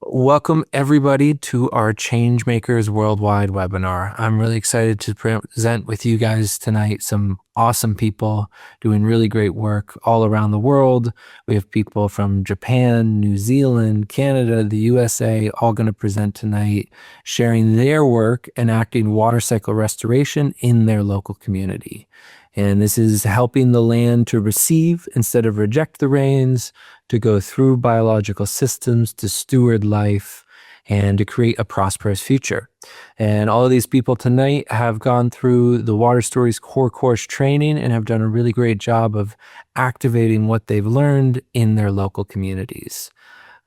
Welcome, everybody, to our Changemakers Worldwide webinar. I'm really excited to present with you guys tonight some awesome people doing really great work all around the world. We have people from Japan, New Zealand, Canada, the USA, all going to present tonight, sharing their work enacting water cycle restoration in their local community. And this is helping the land to receive instead of reject the rains, to go through biological systems, to steward life, and to create a prosperous future. And all of these people tonight have gone through the Water Stories core course training and have done a really great job of activating what they've learned in their local communities.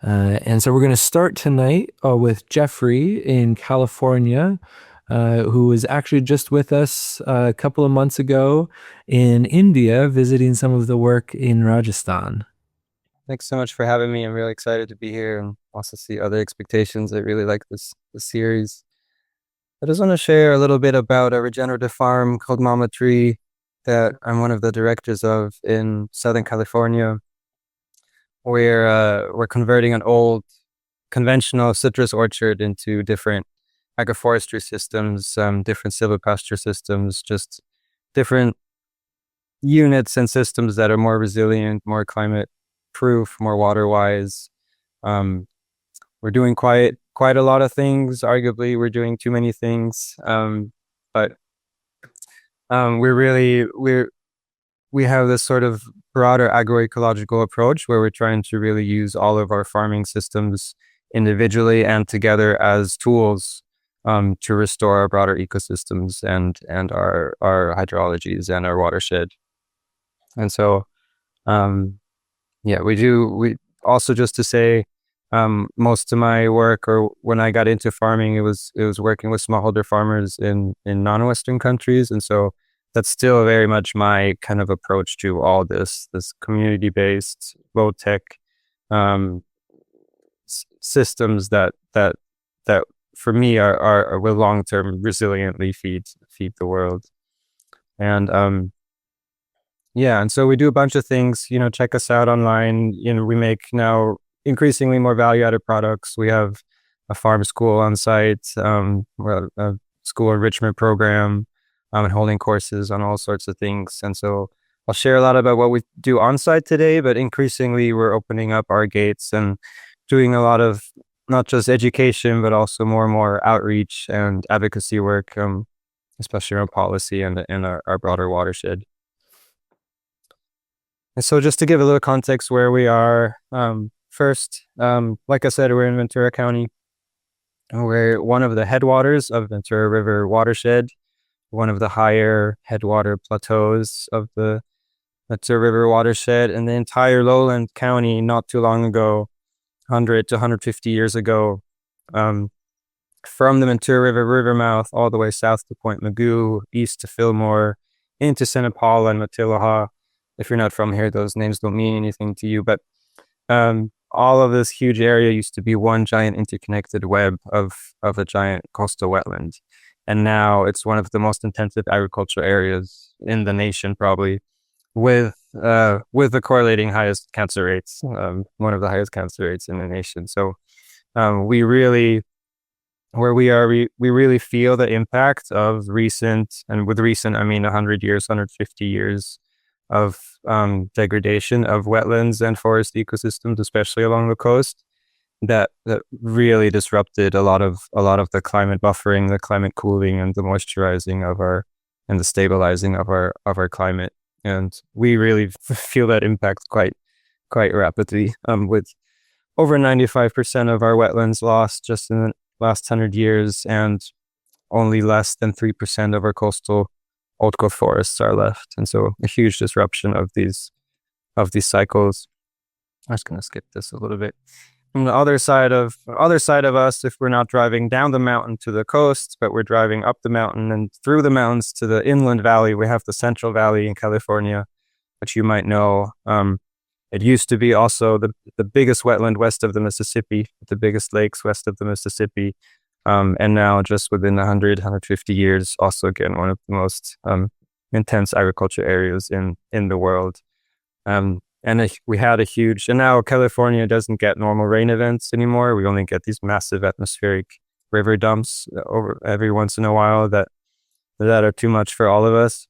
And so we're going to start tonight with Jeffrey in California, who was actually just with us a couple of months ago in India, visiting some of the work in Rajasthan. Thanks so much for having me. I'm really excited to be here and also see other expectations. I really like this series. I just want to share a little bit about a regenerative farm called Mama Tree that I'm one of the directors of in Southern California. We're converting an old conventional citrus orchard into different agroforestry systems, different silvopasture systems, just different units and systems that are more resilient, more climate proof, more water wise. We're doing quite a lot of things. Arguably, we're doing too many things. But we have this sort of broader agroecological approach where we're trying to really use all of our farming systems individually and together as tools to restore our broader ecosystems and our hydrologies and our watershed. And so we also, just to say, most of my work, or when I got into farming, it was working with smallholder farmers in non-Western countries. And so that's still very much my kind of approach to all this community-based, low-tech systems that for me are will long-term resiliently feed the world. And and so we do a bunch of things. Check us out online. We make now increasingly more value-added products. We have a farm school on site, a school enrichment program, and holding courses on all sorts of things. And so I'll share a lot about what we do on site today, but increasingly we're opening up our gates and doing a lot of not just education, but also more and more outreach and advocacy work, especially around policy and our broader watershed. And so just to give a little context where we are, first, like I said, we're in Ventura County. We're one of the headwaters of Ventura River watershed, one of the higher headwater plateaus of the Ventura River watershed. And the entire lowland county, not too long ago, 100 to 150 years ago, from the Ventura River mouth all the way south to Point Mugu, east to Fillmore, into Santa Paula and Matilaha. If you're not from here, those names don't mean anything to you, but all of this huge area used to be one giant interconnected web of a giant coastal wetland. And now it's one of the most intensive agricultural areas in the nation, probably, with the correlating highest cancer rates, one of the highest cancer rates in the nation. So we really feel the impact of recent, and with recent, I mean 100 years, 150 years of degradation of wetlands and forest ecosystems, especially along the coast, that really disrupted a lot of the climate buffering, the climate cooling, and the moisturizing and the stabilizing of our climate. And we really feel that impact quite rapidly, with over 95% of our wetlands lost just in the last 100 years, and only less than 3% of our coastal old growth forests are left. And so a huge disruption of these cycles. I'm just going to skip this a little bit. From the other side of us, if we're not driving down the mountain to the coast, but we're driving up the mountain and through the mountains to the inland valley, we have the Central Valley in California, which you might know. It used to be also the biggest wetland west of the Mississippi, the biggest lakes west of the Mississippi. And now, just within 100, 150 years, also again, one of the most intense agriculture areas in the world. And we had a huge, and now California doesn't get normal rain events anymore. We only get these massive atmospheric river dumps over every once in a while that are too much for all of us,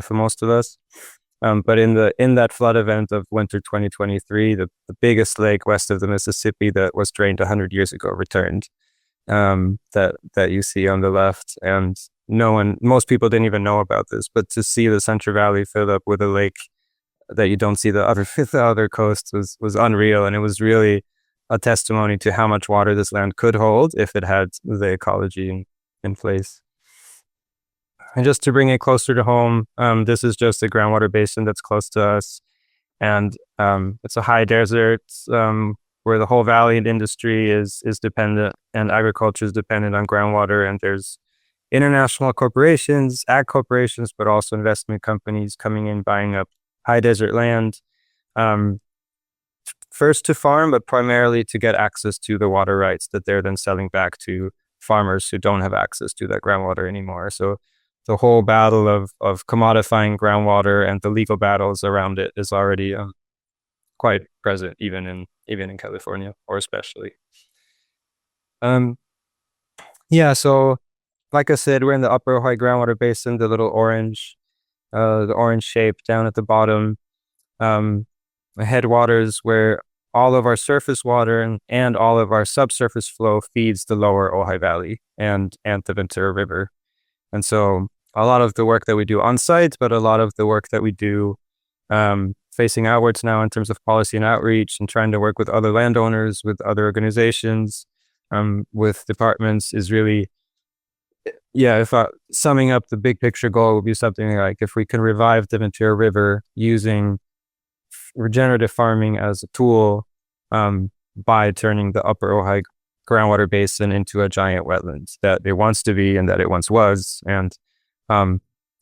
for most of us. But in that flood event of winter 2023, the biggest lake west of the Mississippi that was drained 100 years ago returned. That you see on the left, and most people didn't even know about this. But to see the Central Valley filled up with a lake that you don't see the other coast was unreal, and it was really a testimony to how much water this land could hold if it had the ecology in place. And just to bring it closer to home, this is just a groundwater basin that's close to us, and it's a high desert where the whole valley and industry is dependent, and agriculture is dependent on groundwater. And there's international corporations, ag corporations, but also investment companies coming in, buying up high desert land, first to farm, but primarily to get access to the water rights that they're then selling back to farmers who don't have access to that groundwater anymore. So the whole battle of commodifying groundwater and the legal battles around it is already quite present, even in California, or especially. So like I said, we're in the Upper Ojai groundwater basin, the little orange, the orange shape down at the bottom, the headwaters where all of our surface water and all of our subsurface flow feeds the lower Ojai Valley and the Ventura River. And so a lot of the work that we do on site, but a lot of the work that we do facing outwards now in terms of policy and outreach, and trying to work with other landowners, with other organizations, with departments, is really, if summing up the big picture goal would be something like, if we can revive the Ventura River using regenerative farming as a tool, by turning the Upper Ojai groundwater basin into a giant wetland that it wants to be and that it once was, and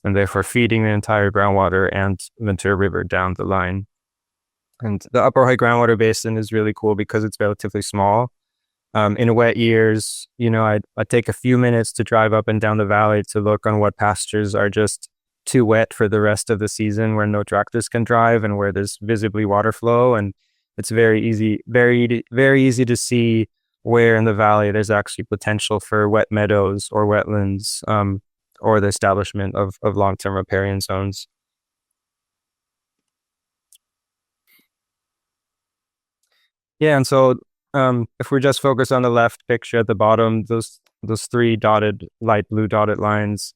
therefore feeding the entire groundwater and Ventura River down the line. And the Upper Ojai groundwater basin is really cool because it's relatively small. In wet years, I take a few minutes to drive up and down the valley to look on what pastures are just too wet for the rest of the season, where no tractors can drive and where there's visibly water flow. And it's very easy to see where in the valley there's actually potential for wet meadows or wetlands, or the establishment of long-term riparian zones. Yeah, and so if we just focus on the left picture at the bottom, those three light blue dotted lines,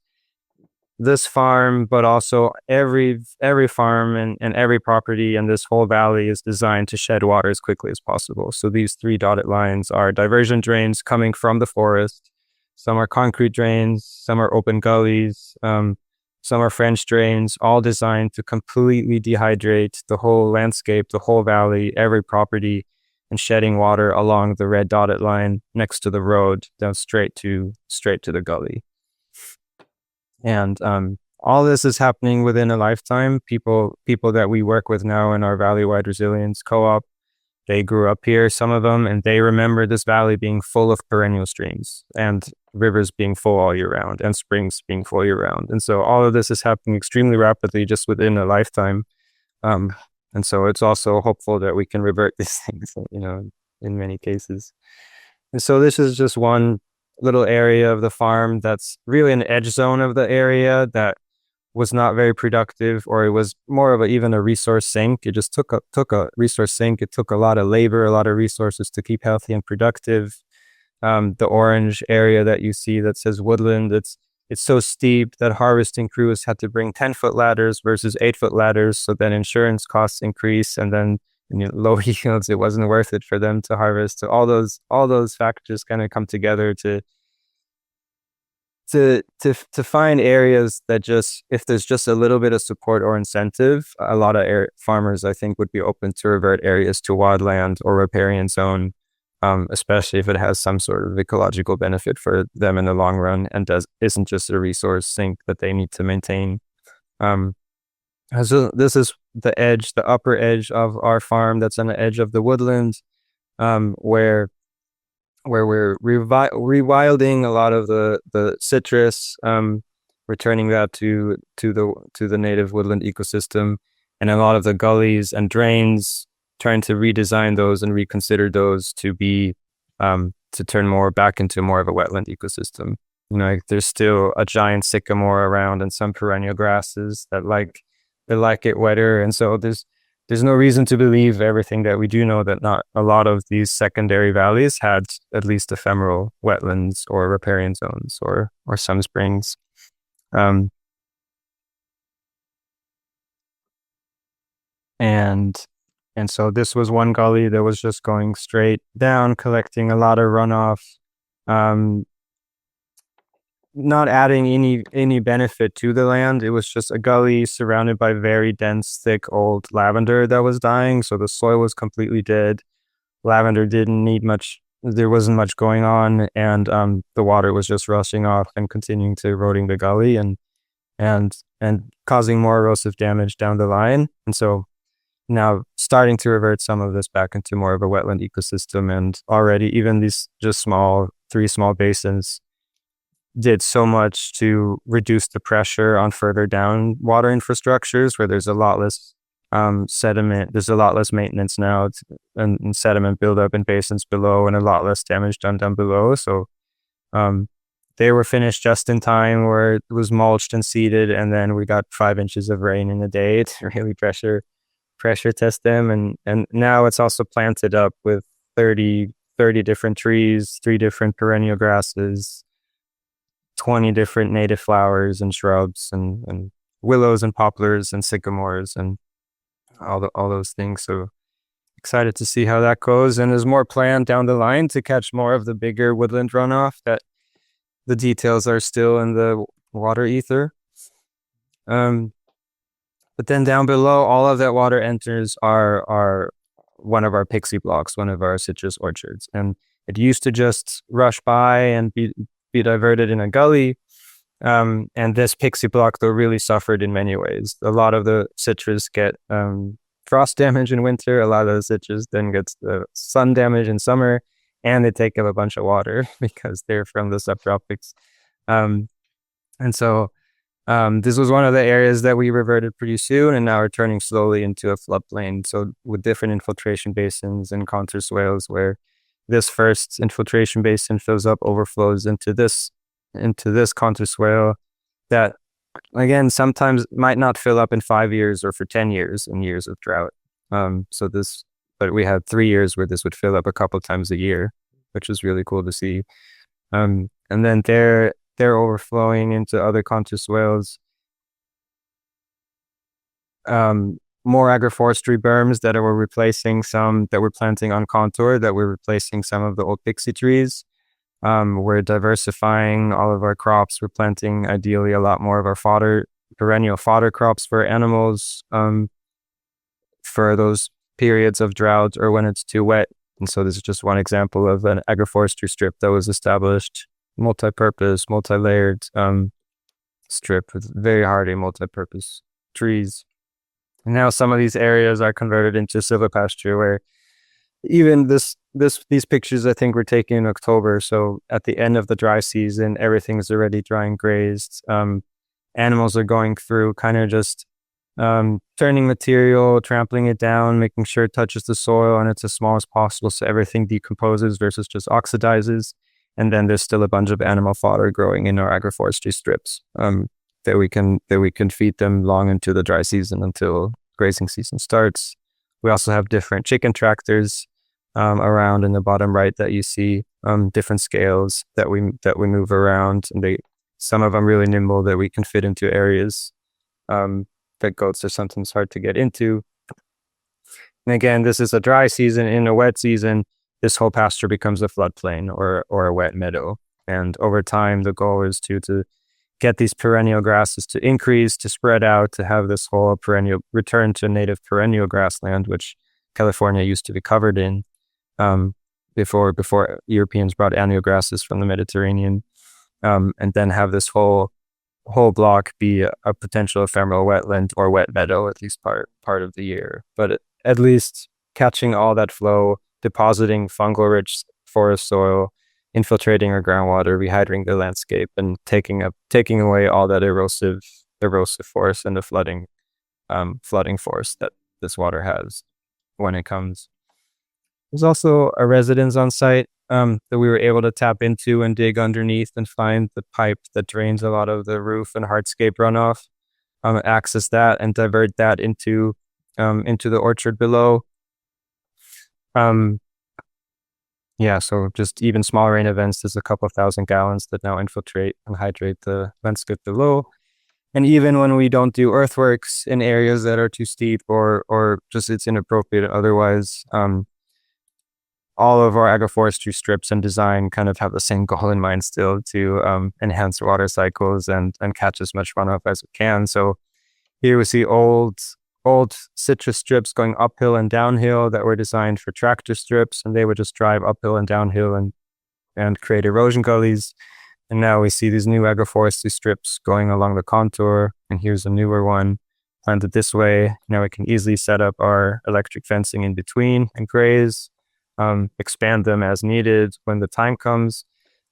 this farm, but also every farm and every property in this whole valley is designed to shed water as quickly as possible. So these three dotted lines are diversion drains coming from the forest. Some are concrete drains, some are open gullies, some are French drains, all designed to completely dehydrate the whole landscape, the whole valley, every property, and shedding water along the red dotted line next to the road down straight to the gully. And all this is happening within a lifetime. People that we work with now in our Valley-wide resilience co-op, they grew up here, some of them, and they remember this valley being full of perennial streams and rivers being full all year round and springs being full year round. And so all of this is happening extremely rapidly just within a lifetime. And so it's also hopeful that we can revert these things, in many cases. And so this is just one little area of the farm that's really an edge zone of the area that was not very productive, or it was more of even a resource sink. It just took a resource sink. It took a lot of labor, a lot of resources to keep healthy and productive. The orange area that you see that says woodland, it's so steep that harvesting crews had to bring 10-foot ladders versus 8-foot ladders. So then insurance costs increase, and then low yields, it wasn't worth it for them to harvest. So all those factors kind of come together to find areas that just, if there's just a little bit of support or incentive, a lot of farmers, I think, would be open to revert areas to wildland or riparian zone, especially if it has some sort of ecological benefit for them in the long run and isn't just a resource sink that they need to maintain. So this is the upper edge of our farm that's on the edge of the woodland, where we're rewilding a lot of the citrus, returning that to the native woodland ecosystem. and a lot of the gullies and drains, trying to redesign those and reconsider those to be to turn more back into more of a wetland ecosystem. Like there's still a giant sycamore around and some perennial grasses that like it wetter, and so there's no reason to believe everything that we do know, that not a lot of these secondary valleys had at least ephemeral wetlands or riparian zones or some springs. And so this was one gully that was just going straight down, collecting a lot of runoff, not adding any benefit to the land. It was just a gully surrounded by very dense, thick, old lavender that was dying. So the soil was completely dead. Lavender didn't need much. There wasn't much going on, and the water was just rushing off and continuing to eroding the gully and causing more erosive damage down the line. And so now starting to revert some of this back into more of a wetland ecosystem, and already even these just three small basins did so much to reduce the pressure on further down water infrastructures where there's a lot less sediment. There's a lot less maintenance now and sediment buildup in basins below, and a lot less damage done down below. So they were finished just in time, where it was mulched and seeded, and then we got 5 inches of rain in a day to really pressure test them, and now it's also planted up with 30 different trees, 3 different perennial grasses, 20 different native flowers and shrubs, and willows and poplars and sycamores and all those things. So excited to see how that goes, and there's more planned down the line to catch more of the bigger woodland runoff. That the details are still in the water ether. But then down below, all of that water enters our one of our pixie blocks, one of our citrus orchards, and it used to just rush by and be diverted in a gully. And this pixie block, though, really suffered in many ways. A lot of the citrus get frost damage in winter. A lot of the citrus then gets sun damage in summer, and they take up a bunch of water because they're from the subtropics. And so this was one of the areas that we reverted pretty soon, and now we're turning slowly into a floodplain. So with different infiltration basins and contour swales, where this first infiltration basin fills up, overflows into this contour swale that, again, sometimes might not fill up in 5 years or for 10 years in years of drought. But we had 3 years where this would fill up a couple times a year, which was really cool to see. And then they're overflowing into other contour swales. More agroforestry berms that were replacing some that were planting on contour, that were replacing some of the old pixie trees. We're diversifying all of our crops. We're planting ideally a lot more of our perennial fodder crops for animals for those periods of drought or when it's too wet. And so this is just one example of an agroforestry strip that was established, multi-purpose, multi-layered strip with very hardy multi-purpose trees. And now some of these areas are converted into silvopasture, where even these pictures I think were taken in October. So at the end of the dry season, everything's already dry and grazed. Animals are going through kind of just turning material, trampling it down, making sure it touches the soil and it's as small as possible so everything decomposes versus just oxidizes. And then there's still a bunch of animal fodder growing in our agroforestry strips that we can feed them long into the dry season until grazing season starts. We also have different chicken tractors around in the bottom right that you see, different scales that we move around, and some of them really nimble that we can fit into areas that goats are sometimes hard to get into. And again, this is a dry season. In a wet season, this whole pasture becomes a floodplain or a wet meadow. And over time, the goal is to get these perennial grasses to increase, to spread out, to have this whole perennial return to native perennial grassland, which California used to be covered in before Europeans brought annual grasses from the Mediterranean, and then have this whole block be a potential ephemeral wetland or wet meadow at least part of the year. But at least catching all that flow, depositing fungal-rich forest soil, infiltrating our groundwater, rehydrating the landscape, and taking away all that erosive force and the flooding flooding force that this water has when it comes. There's also a residence on site that we were able to tap into and dig underneath and find the pipe that drains a lot of the roof and hardscape runoff, access that and divert that into the orchard below. Yeah, so just even small rain events, there's a couple thousand gallons that now infiltrate and hydrate the landscape below. And even when we don't do earthworks in areas that are too steep or just it's inappropriate otherwise, all of our agroforestry strips and design kind of have the same goal in mind still to enhance water cycles and catch as much runoff as we can. So here we see old citrus strips going uphill and downhill that were designed for tractor strips, and they would just drive uphill and downhill and create erosion gullies. And now we see these new agroforestry strips going along the contour, and here's a newer one planted this way. Now we can easily set up our electric fencing in between and graze, expand them as needed when the time comes.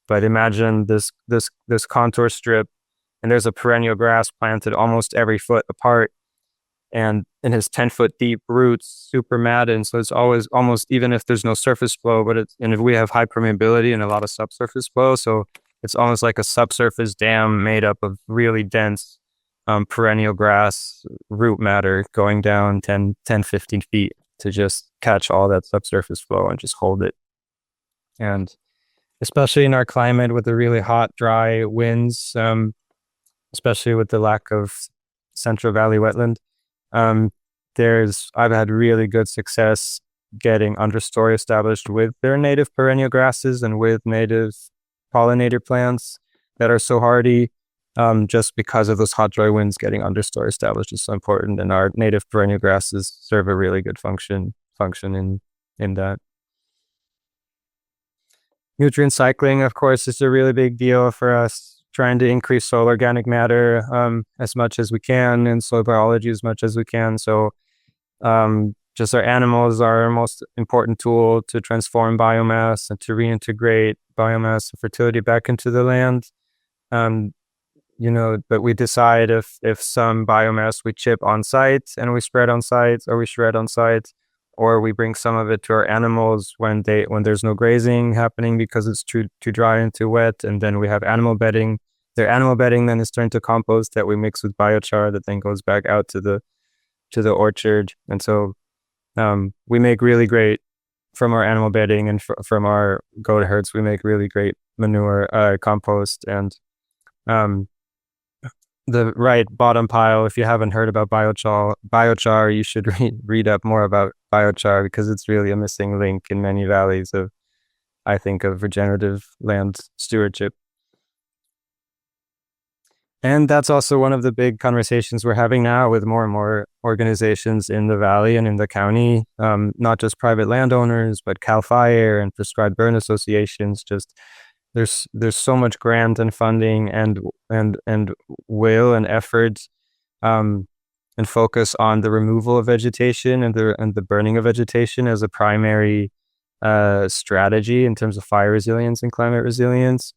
But imagine this contour strip, and there's a perennial grass planted almost every foot apart, and it has 10-foot deep roots, super matted. So it's always almost, even if there's no surface flow, and if we have high permeability and a lot of subsurface flow, so it's almost like a subsurface dam made up of really dense perennial grass root matter going down 10, 15 feet to just catch all that subsurface flow and just hold it. And especially in our climate with the really hot, dry winds, especially with the lack of Central Valley wetland, I've had really good success getting understory established with their native perennial grasses and with native pollinator plants that are so hardy, just because of those hot, dry winds. Getting understory established is so important, and our native perennial grasses serve a really good function in that. Nutrient cycling, of course, is a really big deal for us, trying to increase soil organic matter as much as we can, and soil biology as much as we can. So just our animals are our most important tool to transform biomass and to reintegrate biomass and fertility back into the land. But we decide if some biomass we chip on site and we spread on site, or we shred on site, or we bring some of it to our animals when there's no grazing happening because it's too dry and too wet, and then we have animal bedding. Their animal bedding then is turned to compost that we mix with biochar that then goes back out to the orchard. And so we make really great, from our animal bedding and from our goat herds, we make really great manure, compost. And the right bottom pile, if you haven't heard about biochar, you should read up more about biochar, because it's really a missing link in many valleys of regenerative land stewardship. And that's also one of the big conversations we're having now with more and more organizations in the valley and in the county, not just private landowners, but CAL FIRE and prescribed burn associations. Just there's so much grant and funding and will and effort and focus on the removal of vegetation and the burning of vegetation as a primary strategy in terms of fire resilience and climate resilience.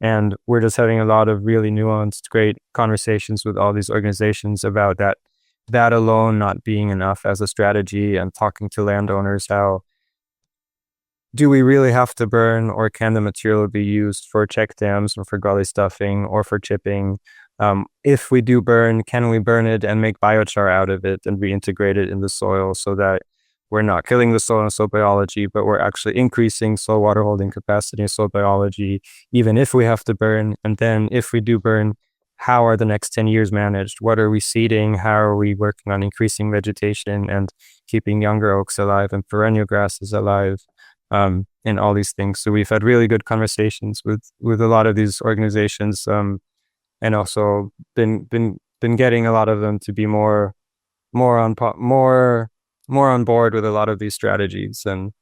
And we're just having a lot of really nuanced, great conversations with all these organizations about that alone not being enough as a strategy, and talking to landowners, how do we really have to burn, or can the material be used for check dams or for gully stuffing or for chipping? If we do burn, can we burn it and make biochar out of it and reintegrate it in the soil, so that we're not killing the soil and soil biology, but we're actually increasing soil water holding capacity and soil biology, even if we have to burn? And then if we do burn, how are the next 10 years managed? What are we seeding? How are we working on increasing vegetation and keeping younger oaks alive and perennial grasses alive, and all these things? So we've had really good conversations with a lot of these organizations, and also been getting a lot of them to be more on board with a lot of these strategies, and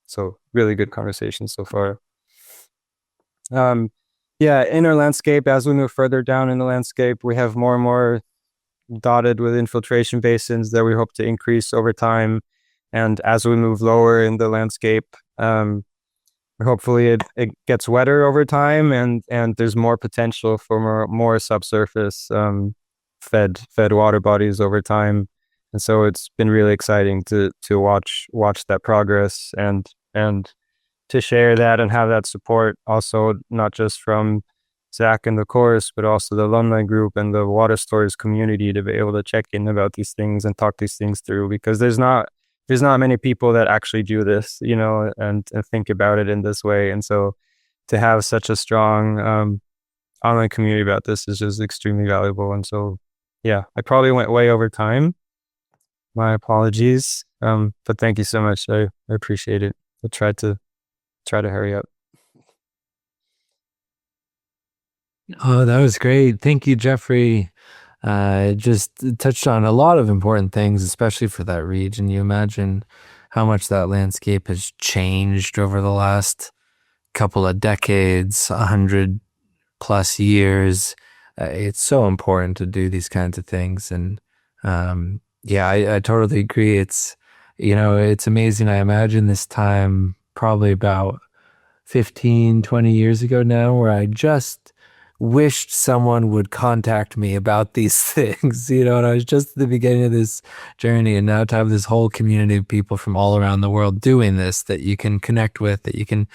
so really good conversations so far. In our landscape, as we move further down in the landscape, we have more and more dotted with infiltration basins that we hope to increase over time. And as we move lower in the landscape, hopefully it gets wetter over time, and there's more potential for more subsurface fed water bodies over time. And so it's been really exciting to watch that progress and to share that and have that support also, not just from Zach and the course, but also the alumni group and the water stories community, to be able to check in about these things and talk these things through, because there's not many people that actually do this, and think about it in this way. And so to have such a strong online community about this is just extremely valuable. And so, yeah, I probably went way over time. My apologies. But thank you so much. I appreciate it. I tried to hurry up. Oh, that was great. Thank you, Jeffrey. Just touched on a lot of important things, especially for that region. You imagine how much that landscape has changed over the last couple of decades, 100+ years. It's so important to do these kinds of things. And yeah, I totally agree. It's amazing. I imagine this time probably about 15, 20 years ago now, where I just wished someone would contact me about these things, and I was just at the beginning of this journey, and now to have this whole community of people from all around the world doing this, that you can connect with, that you can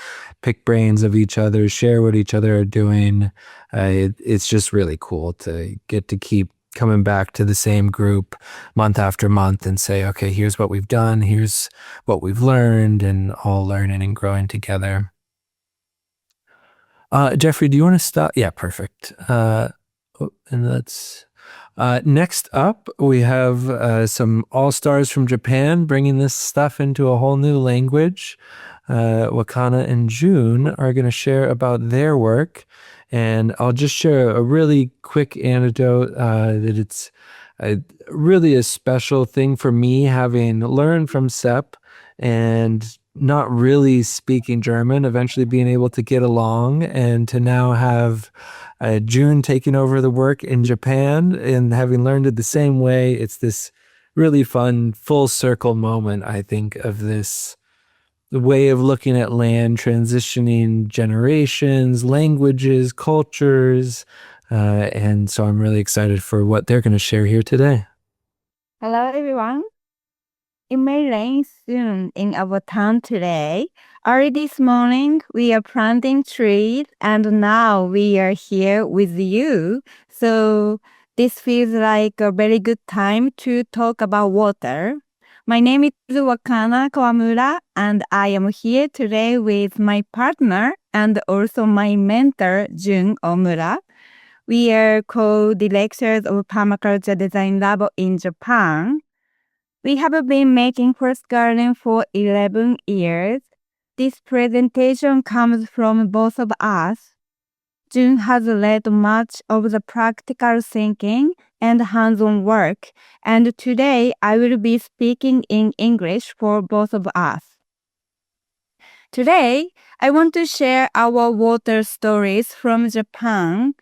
pick brains of each other, share what each other are doing. It's just really cool to get to keep coming back to the same group month after month and say, okay, here's what we've done, here's what we've learned, and all learning and growing together. Jeffrey, do you want to stop? Yeah, perfect. And that's next up, we have some all-stars from Japan bringing this stuff into a whole new language. Wakana and June are going to share about their work. And I'll just share a really quick anecdote that it's really a special thing for me, having learned from Sepp and not really speaking German, eventually being able to get along, and to now have June taking over the work in Japan and having learned it the same way. It's this really fun full circle moment, I think, of this way of looking at land, transitioning generations, languages, cultures. And so I'm really excited for what they're going to share here today. Hello, everyone. It may rain soon in our town today. Early this morning, we are planting trees, and now we are here with you. So this feels like a very good time to talk about water. My name is Wakana Kawamura, and I am here today with my partner and also my mentor, Jun Omura. We are co-directors of Permaculture Design Lab in Japan. We have been making First Garden for 11 years. This presentation comes from both of us. Jun has led much of the practical thinking and hands-on work, and today I will be speaking in English for both of us. Today, I want to share our water stories from Japan.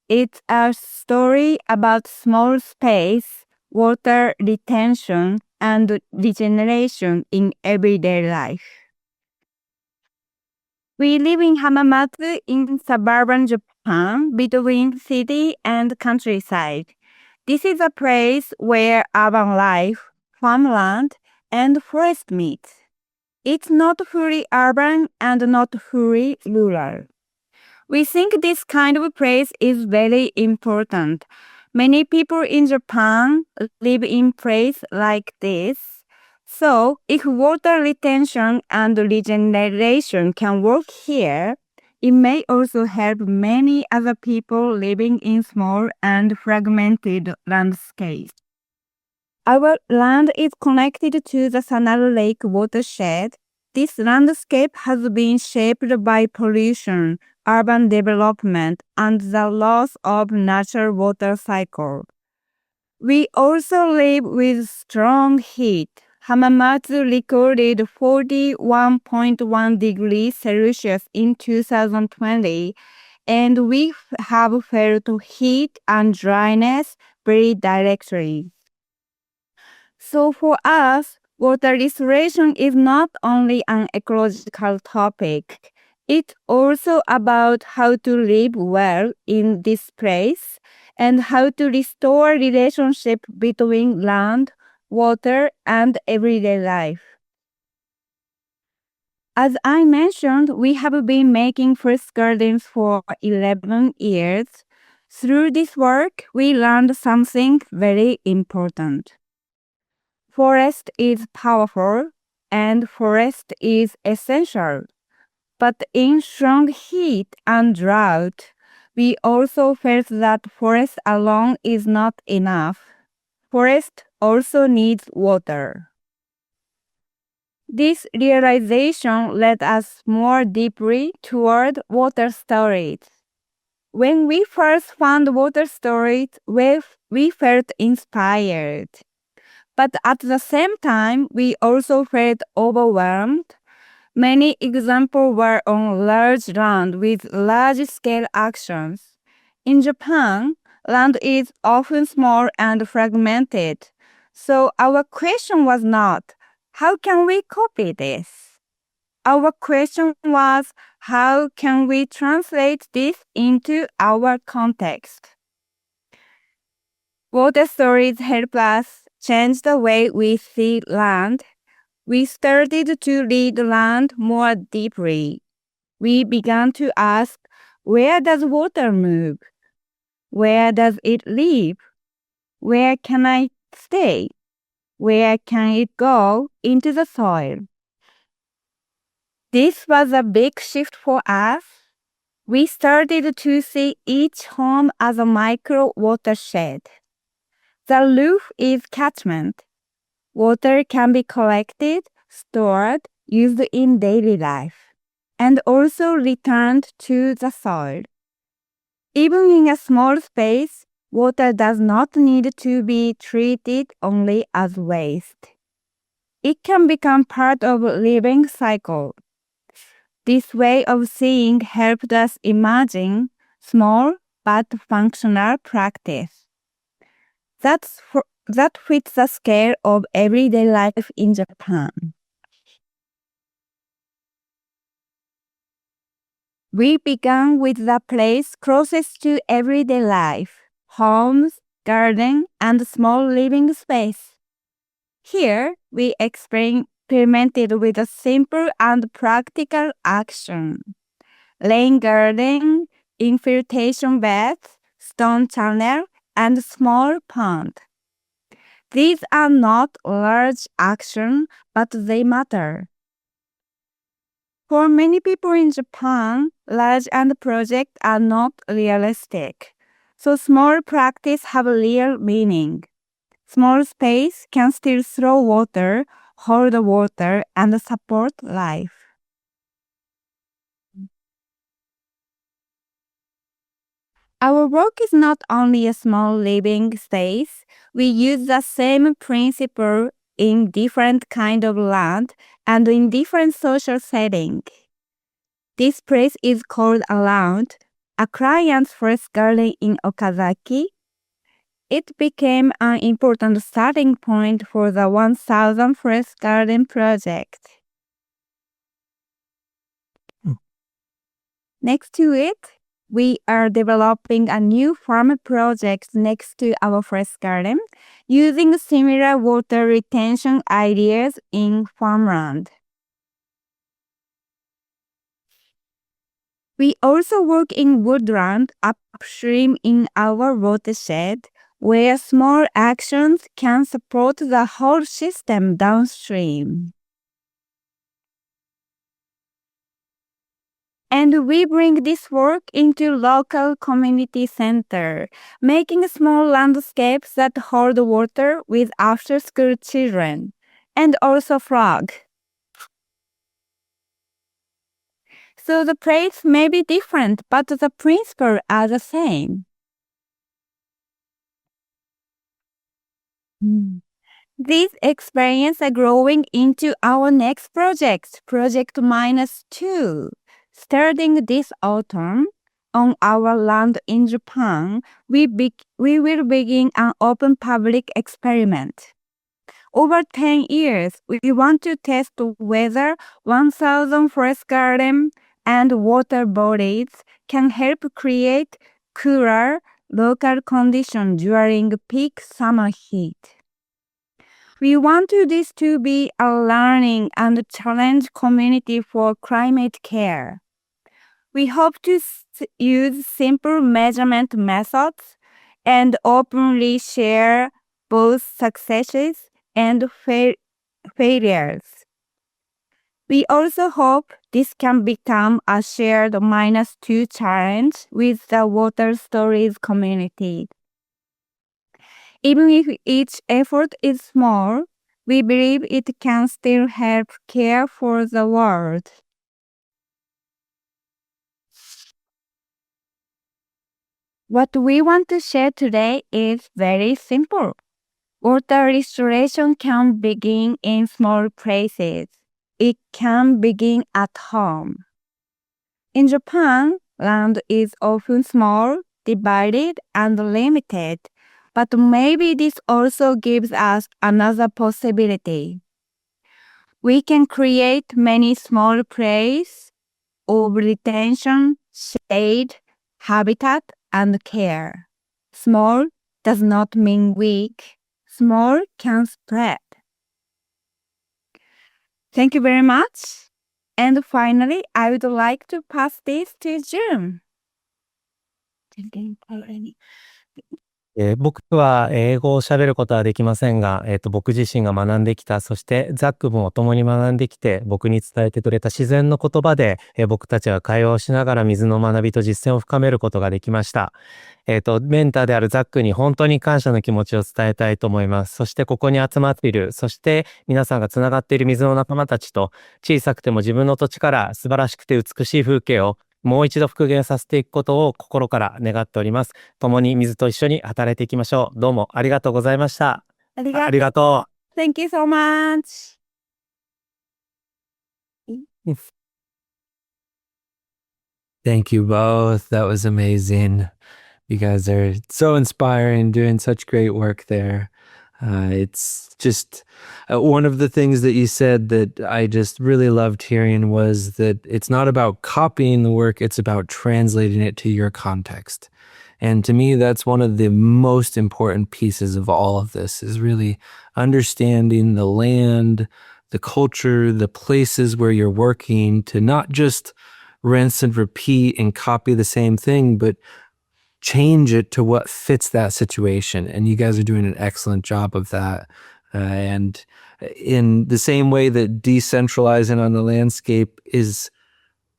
It's a story about small space, water retention, and regeneration in everyday life. We live in Hamamatsu in suburban Japan, between city and countryside. This is a place where urban life, farmland, and forest meet. It's not fully urban and not fully rural. We think this kind of place is very important. Many people in Japan live in places like this. So, if water retention and regeneration can work here, it may also help many other people living in small and fragmented landscapes. Our land is connected to the Sanaru Lake watershed. This landscape has been shaped by pollution, urban development, and the loss of natural water cycle. We also live with strong heat. Hamamatsu recorded 41.1 degrees Celsius in 2020, and we have felt heat and dryness very directly. So for us, water restoration is not only an ecological topic. It's also about how to live well in this place and how to restore relationship between land, water, and everyday life. As I mentioned, we have been making forest gardens for 11 years. Through this work, we learned something very important. Forest is powerful and forest is essential. But in strong heat and drought, we also felt that forest alone is not enough. Forest also needs water. This realization led us more deeply toward water storage. When we first found water storage, we felt inspired. But at the same time, we also felt overwhelmed. Many examples were on large land with large-scale actions. In Japan, land is often small and fragmented. So our question was not, how can we copy this? Our question was, how can we translate this into our context? Water stories help us change the way we see land. We started to read land more deeply. We began to ask, where does water move? Where does it live? Where can I stay? Where can it go into the soil? This was a big shift for us. We started to see each home as a micro watershed. The roof is catchment. Water can be collected, stored, used in daily life, and also returned to the soil. Even in a small space, water does not need to be treated only as waste. It can become part of a living cycle. This way of seeing helped us imagine small but functional practice. That fits the scale of everyday life in Japan. We began with the place closest to everyday life, homes, garden, and small living space. Here, we experimented with a simple and practical action. Rain garden, infiltration beds, stone channel, and small pond. These are not large actions, but they matter. For many people in Japan, large and projects are not realistic. So small practice have real meaning. Small space can still throw water, hold water, and support life. Our work is not only a small living space. We use the same principle in different kind of land and in different social settings. This place is called Around, a client's first garden in Okazaki. It became an important starting point for the 1000 First Garden project. Next to it, we are developing a new farm project next to our first garden, using similar water retention ideas in farmland. We also work in woodland upstream in our watershed, where small actions can support the whole system downstream. And we bring this work into local community center, making small landscapes that hold water with after-school children, and also frog. So the place may be different, but the principles are the same. These experiences are growing into our next project, Project -2. Starting this autumn, on our land in Japan, we will begin an open public experiment. Over 10 years, we want to test whether 1000 forest gardens and water bodies can help create cooler, local conditions during peak summer heat. We want this to be a learning and challenge community for climate care. We hope to use simple measurement methods and openly share both successes and failures. We also hope this can become a shared -2 challenge with the Water Stories community. Even if each effort is small, we believe it can still help care for the world. What we want to share today is very simple. Water restoration can begin in small places. It can begin at home. In Japan, land is often small, divided, and limited, but maybe this also gives us another possibility. We can create many small places of retention, shade, habitat, and care. Small does not mean weak. Small can spread. Thank you very much. And finally, I would like to pass this to June. 僕は英語を喋ることはできませんが、僕自身が学んできた、そしてザックも共に学んできて、僕に伝えてくれた自然の言葉で、僕たちは会話をしながら水の学びと実践を深めることができました。メンターであるザックに本当に感謝の気持ちを伝えたいと思います。そしてここに集まっている、そして皆さんがつながっている水の仲間たちと、小さくても自分の土地から素晴らしくて美しい風景をもう一度復元させていくことを心から願っております。共に水と一緒に働いていきましょう。どうもありがとうございました。ありがとう。Thank you so much. Thank you both. That was amazing. You guys are so inspiring, doing such great work there. It's just one of the things that you said that I just really loved hearing was that it's not about copying the work, it's about translating it to your context. And to me, that's one of the most important pieces of all of this is really understanding the land, the culture, the places where you're working to not just rinse and repeat and copy the same thing, but change it to what fits that situation. And you guys are doing an excellent job of that. And in the same way that decentralizing on the landscape is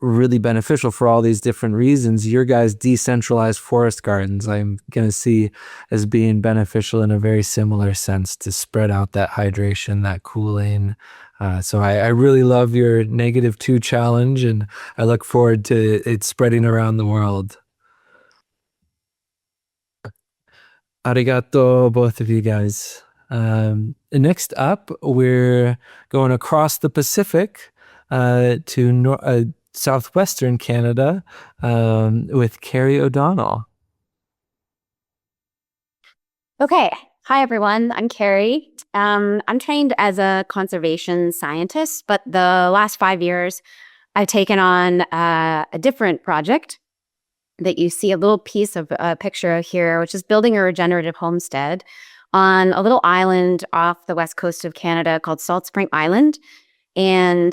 really beneficial for all these different reasons, your guys' decentralized forest gardens, I'm going to see as being beneficial in a very similar sense to spread out that hydration, that cooling. So I really love your -2 challenge, and I look forward to it spreading around the world. Arigato, both of you guys. Next up, we're going across the Pacific to southwestern Canada with Kerrie O'Donnell. Okay. Hi, everyone. I'm Kerrie. I'm trained as a conservation scientist, but the last 5 years, I've taken on a different project that you see a little piece of a picture here, which is building a regenerative homestead on a little island off the west coast of Canada called Salt Spring Island. And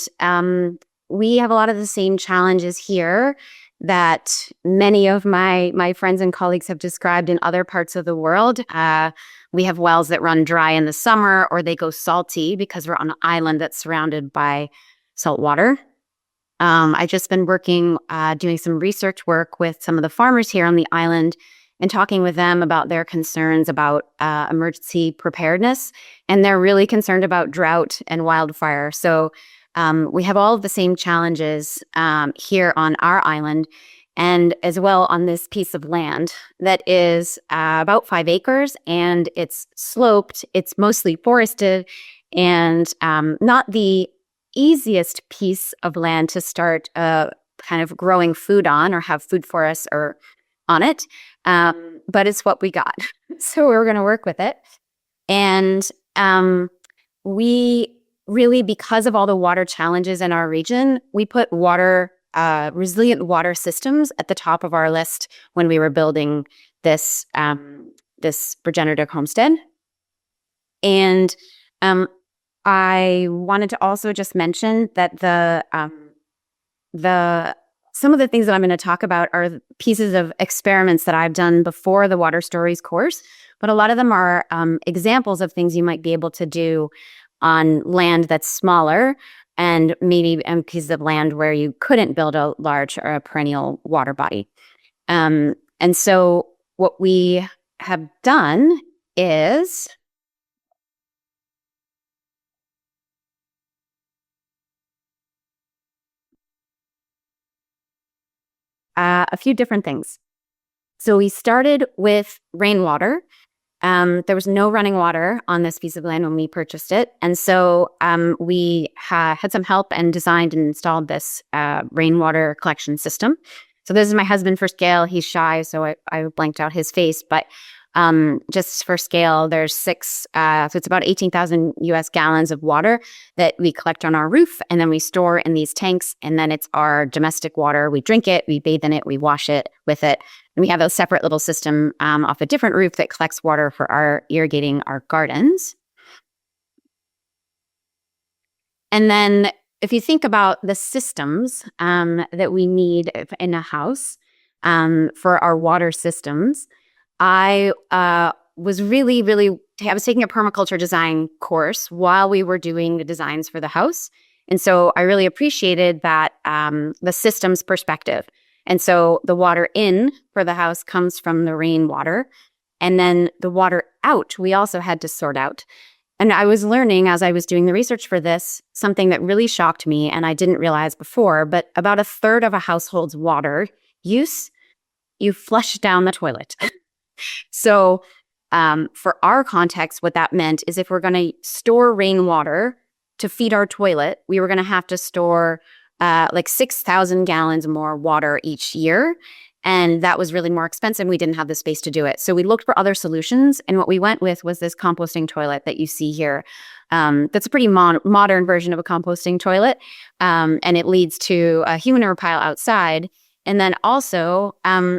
we have a lot of the same challenges here that many of my friends and colleagues have described in other parts of the world. We have wells that run dry in the summer, or they go salty because we're on an island that's surrounded by salt water. I've just been working, doing some research work with some of the farmers here on the island and talking with them about their concerns about emergency preparedness. And they're really concerned about drought and wildfire. So we have all of the same challenges here on our island, and as well on this piece of land that is about 5 acres, and it's sloped, it's mostly forested, and not the easiest piece of land to start kind of growing food on or have food forests or on it, but it's what we got. So we're going to work with it. And we really, because of all the water challenges in our region, we put resilient water systems at the top of our list when we were building this this regenerative homestead. And I wanted to also just mention that some of the things that I'm going to talk about are pieces of experiments that I've done before the Water Stories course, but a lot of them are examples of things you might be able to do on land that's smaller and maybe pieces of land where you couldn't build a large or a perennial water body. And so what we have done is a few different things. So we started with rainwater. There was no running water on this piece of land when we purchased it. And so we had some help and designed and installed this rainwater collection system. So this is my husband for scale. He's shy, so I blanked out his face. But just for scale, there's so it's about 18,000 US gallons of water that we collect on our roof, and then we store in these tanks, and then it's our domestic water. We drink it, we bathe in it, we wash it with it. And we have a separate little system off a different roof that collects water for our irrigating our gardens. And then if you think about the systems that we need in a house for our water systems, I was taking a permaculture design course while we were doing the designs for the house. And so I really appreciated that the systems perspective. And so the water in for the house comes from the rainwater. And then the water out, we also had to sort out. And I was learning as I was doing the research for this, something that really shocked me and I didn't realize before, but about a third of a household's water use, you flush down the toilet. So for our context, what that meant is if we're going to store rainwater to feed our toilet, we were going to have to store like 6,000 gallons more water each year. And that was really more expensive. We didn't have the space to do it. So we looked for other solutions. And what we went with was this composting toilet that you see here. That's a pretty modern version of a composting toilet. And it leads to a human manure pile outside. And then also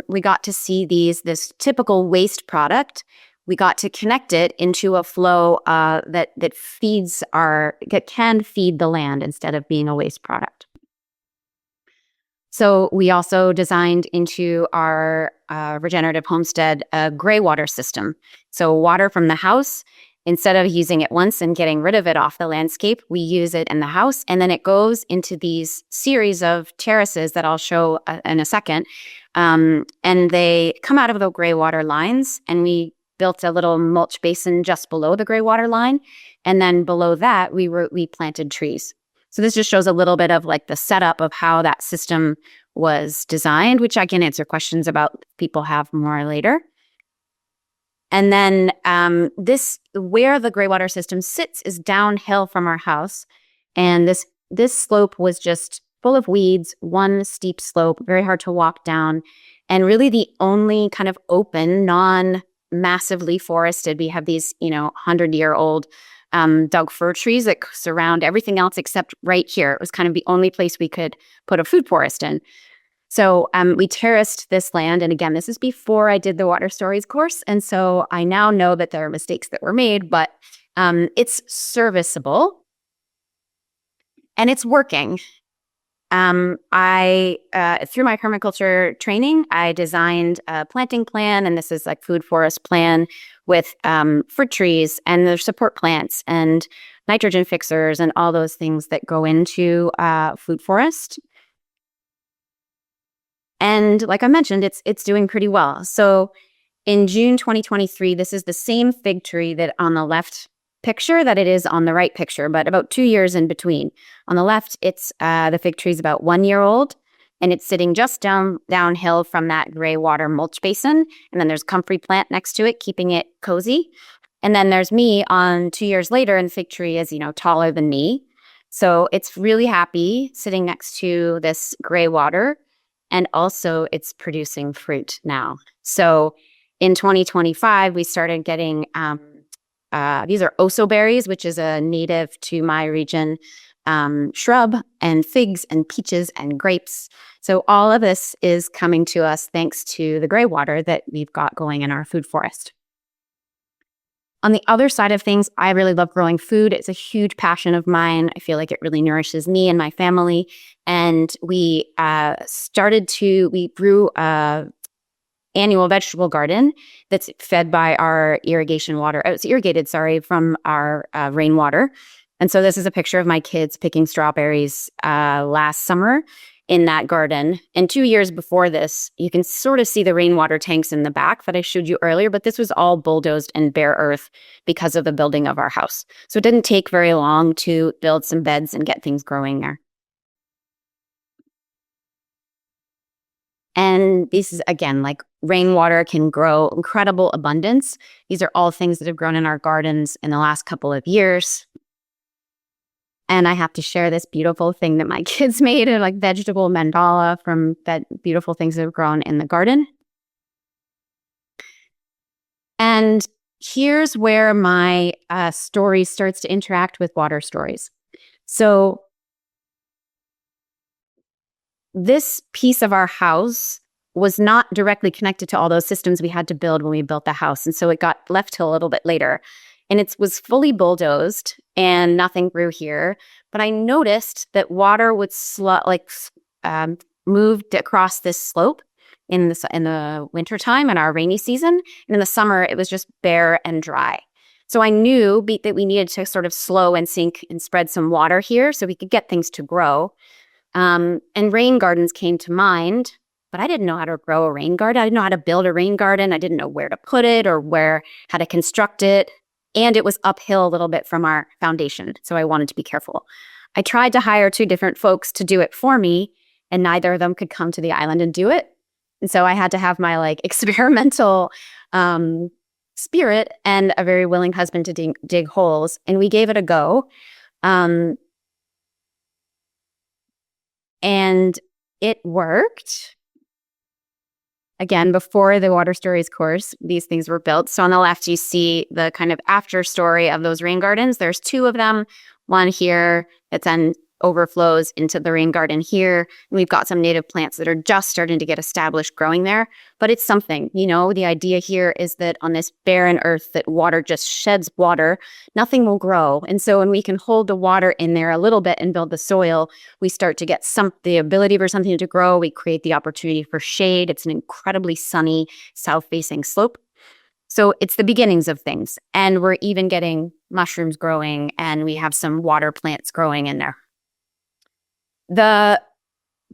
we got to see this typical waste product. We got to connect it into a flow that can feed the land instead of being a waste product. So we also designed into our regenerative homestead a gray water system. So water from the house, instead of using it once and getting rid of it off the landscape, we use it in the house. And then it goes into these series of terraces that I'll show in a second. And they come out of the gray water lines. And we built a little mulch basin just below the gray water line. And then below that, we planted trees. So this just shows a little bit of like the setup of how that system was designed, which I can answer questions about if people have more later. And then where the gray water system sits is downhill from our house. And this slope was just full of weeds, one steep slope, very hard to walk down. And really the only kind of open, non-massively forested, we have these, 100-year-old dug fir trees that surround everything else except right here. It was kind of the only place we could put a food forest in. So we terraced this land. And again, this is before I did the Water Stories course. And so I now know that there are mistakes that were made, but it's serviceable and it's working. I through my permaculture training, I designed a planting plan, and this is like food forest plan with fruit trees and the support plants and nitrogen fixers and all those things that go into food forest. And like I mentioned, it's doing pretty well. So in June 2023, this is the same fig tree that on the left picture that it is on the right picture, but about 2 years in between. On the left, it's the fig tree is about 1 year old, and it's sitting just downhill from that gray water mulch basin. And then there's a comfrey plant next to it, keeping it cozy. And then there's me on 2 years later, and the fig tree is, taller than me. So it's really happy sitting next to this gray water. And also it's producing fruit now. So in 2025, we started getting, these are oso berries, which is a native to my region shrub and figs and peaches and grapes. So all of this is coming to us thanks to the gray water that we've got going in our food forest. On the other side of things, I really love growing food. It's a huge passion of mine. I feel like it really nourishes me and my family. And we grew a annual vegetable garden that's fed by our irrigation water. It's irrigated, from our rainwater. And so this is a picture of my kids picking strawberries last summer in that garden. And 2 years before this, you can sort of see the rainwater tanks in the back that I showed you earlier, but this was all bulldozed and bare earth because of the building of our house. So it didn't take very long to build some beds and get things growing there. And this is, again, like rainwater can grow incredible abundance. These are all things that have grown in our gardens in the last couple of years. And I have to share this beautiful thing that my kids made, a vegetable mandala from that beautiful things that have grown in the garden. And here's where my story starts to interact with water stories. So this piece of our house was not directly connected to all those systems we had to build when we built the house. And so it got left till a little bit later. And it was fully bulldozed and nothing grew here. But I noticed that water would moved across this slope in the wintertime in our rainy season. And in the summer, it was just bare and dry. So I knew that we needed to sort of slow and sink and spread some water here so we could get things to grow. And rain gardens came to mind, but I didn't know how to grow a rain garden. I didn't know how to build a rain garden. I didn't know where to put it or how to construct it. And it was uphill a little bit from our foundation, so I wanted to be careful. I tried to hire 2 different folks to do it for me, and neither of them could come to the island and do it. And so I had to have my experimental spirit and a very willing husband to dig holes, and we gave it a go. And it worked. Again, before the Water Stories course, these things were built. So on the left, you see the kind of after story of those rain gardens. There's 2 of them, one here that then overflows into the rain garden here. And we've got some native plants that are just starting to get established growing there. But it's something, the idea here is that on this barren earth that water just sheds water, nothing will grow. And so when we can hold the water in there a little bit and build the soil, we start to get the ability for something to grow. We create the opportunity for shade. It's an incredibly sunny south-facing slope. So it's the beginnings of things. And we're even getting mushrooms growing, and we have some water plants growing in there. The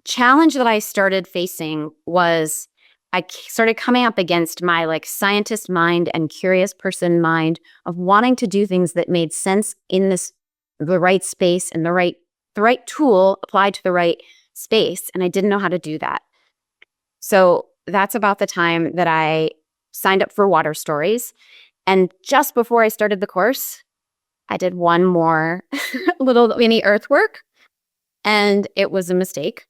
challenge that I started facing was I started coming up against my scientist mind and curious person mind of wanting to do things that made sense in the right space and the right tool applied to the right space. And I didn't know how to do that. So that's about the time that I signed up for Water Stories. And just before I started the course, I did one more little mini earthwork. And it was a mistake,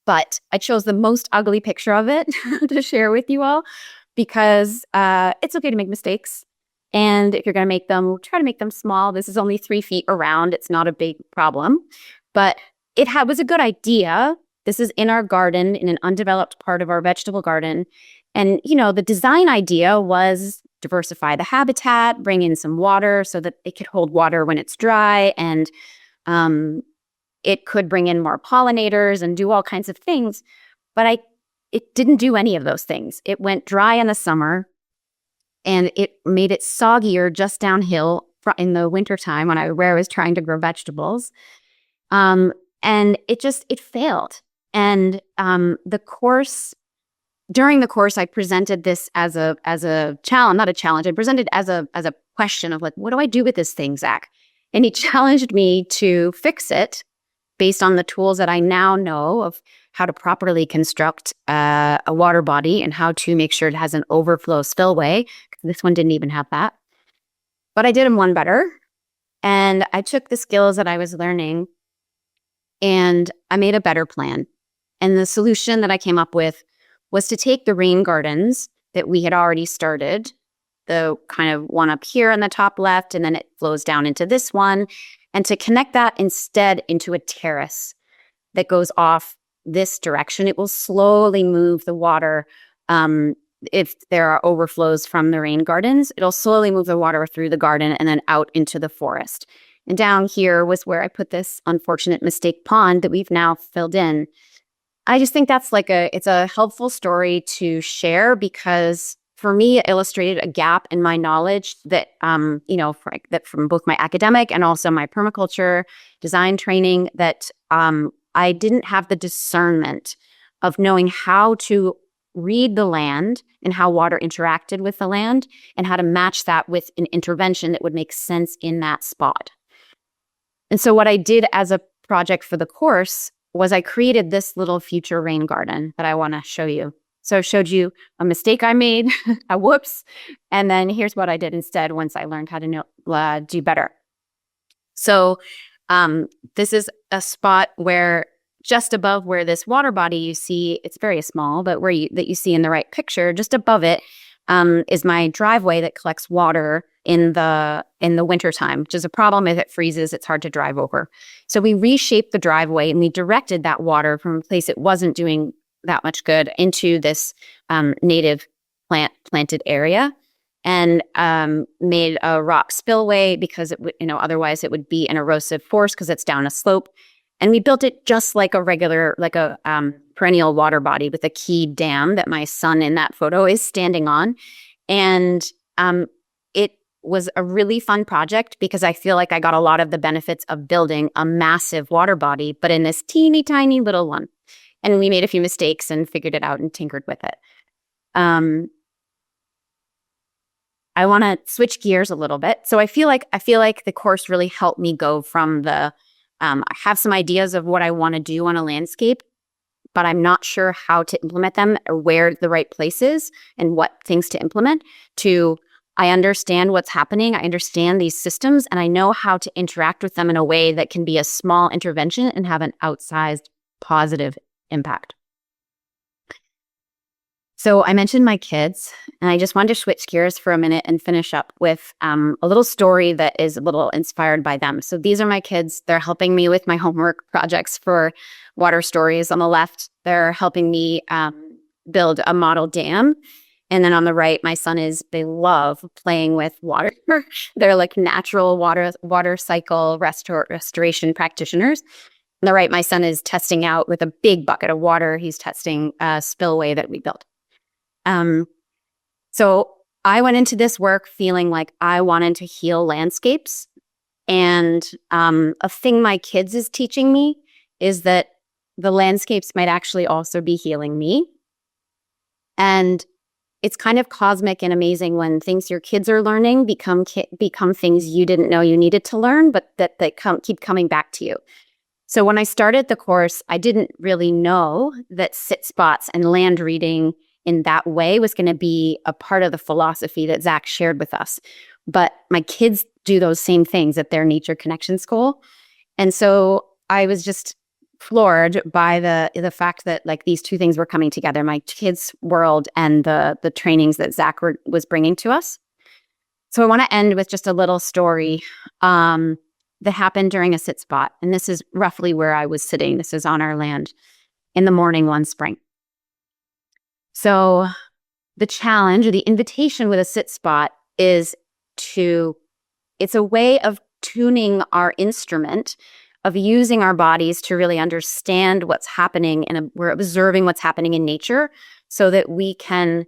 but I chose the most ugly picture of it to share with you all because it's okay to make mistakes. And if you're going to make them, try to make them small. This is only 3 feet around. It's not a big problem, but it was a good idea. This is in our garden, in an undeveloped part of our vegetable garden. And, the design idea was diversify the habitat, bring in some water so that it could hold water when it's dry, and it could bring in more pollinators and do all kinds of things. But it didn't do any of those things. It went dry in the summer, and it made it soggier just downhill in the wintertime where I was trying to grow vegetables. And it failed. And during the course, I presented this as a challenge, not a challenge. I presented as a question of what do I do with this thing, Zach? And he challenged me to fix it based on the tools that I now know of how to properly construct a water body and how to make sure it has an overflow spillway. This one didn't even have that. But I did them one better. And I took the skills that I was learning and I made a better plan. And the solution that I came up with was to take the rain gardens that we had already started, the kind of one up here on the top left, and then it flows down into this one. and to connect that instead into a terrace that goes off this direction. It will slowly move the water. If there are overflows from the rain gardens, it'll slowly move the water through the garden and then out into the forest. And down here was where I put this unfortunate mistake pond that we've now filled in. I just think that's it's a helpful story to share because for me, it illustrated a gap in my knowledge that, that from both my academic and also my permaculture design training, that I didn't have the discernment of knowing how to read the land and how water interacted with the land and how to match that with an intervention that would make sense in that spot. And so what I did as a project for the course was I created this little future rain garden that I want to show you. So I showed you a mistake I made, a whoops, and then here's what I did instead once I learned how to do better. So this is a spot where just above where this water body you see, it's very small, but that you see in the right picture, just above it is my driveway that collects water in the wintertime, which is a problem. If it freezes, it's hard to drive over. So we reshaped the driveway and we directed that water from a place it wasn't doing that much good into this native planted area, and made a rock spillway because it would, otherwise it would be an erosive force because it's down a slope. And we built it just like a regular, perennial water body with a key dam that my son in that photo is standing on. And it was a really fun project because I feel like I got a lot of the benefits of building a massive water body, but in this teeny tiny little one. And we made a few mistakes and figured it out and tinkered with it. I want to switch gears a little bit. So I feel like the course really helped me go from I have some ideas of what I want to do on a landscape, but I'm not sure how to implement them or where the right place is and what things to implement, to I understand what's happening, I understand these systems, and I know how to interact with them in a way that can be a small intervention and have an outsized positive impact. So I mentioned my kids, and I just wanted to switch gears for a minute and finish up with a little story that is a little inspired by them. So these are my kids. They're helping me with my homework projects for Water Stories. On the left, they're helping me build a model dam. And then on the right, my son they love playing with water. They're like natural water cycle restoration practitioners. On the right, my son is testing out with a big bucket of water. He's testing a spillway that we built. So I went into this work feeling like I wanted to heal landscapes. And a thing my kids is teaching me is that the landscapes might actually also be healing me. And it's kind of cosmic and amazing when things your kids are learning become things you didn't know you needed to learn, but that they keep coming back to you. So when I started the course, I didn't really know that sit spots and land reading in that way was going to be a part of the philosophy that Zach shared with us. But my kids do those same things at their Nature Connection School. And so I was just floored by the fact that these two things were coming together, my kids' world and the trainings that Zach was bringing to us. So I want to end with just a little story that happened during a sit spot. And this is roughly where I was sitting. This is on our land in the morning one spring. So the challenge or the invitation with a sit spot is it's a way of tuning our instrument, of using our bodies to really understand what's happening, and we're observing what's happening in nature so that we can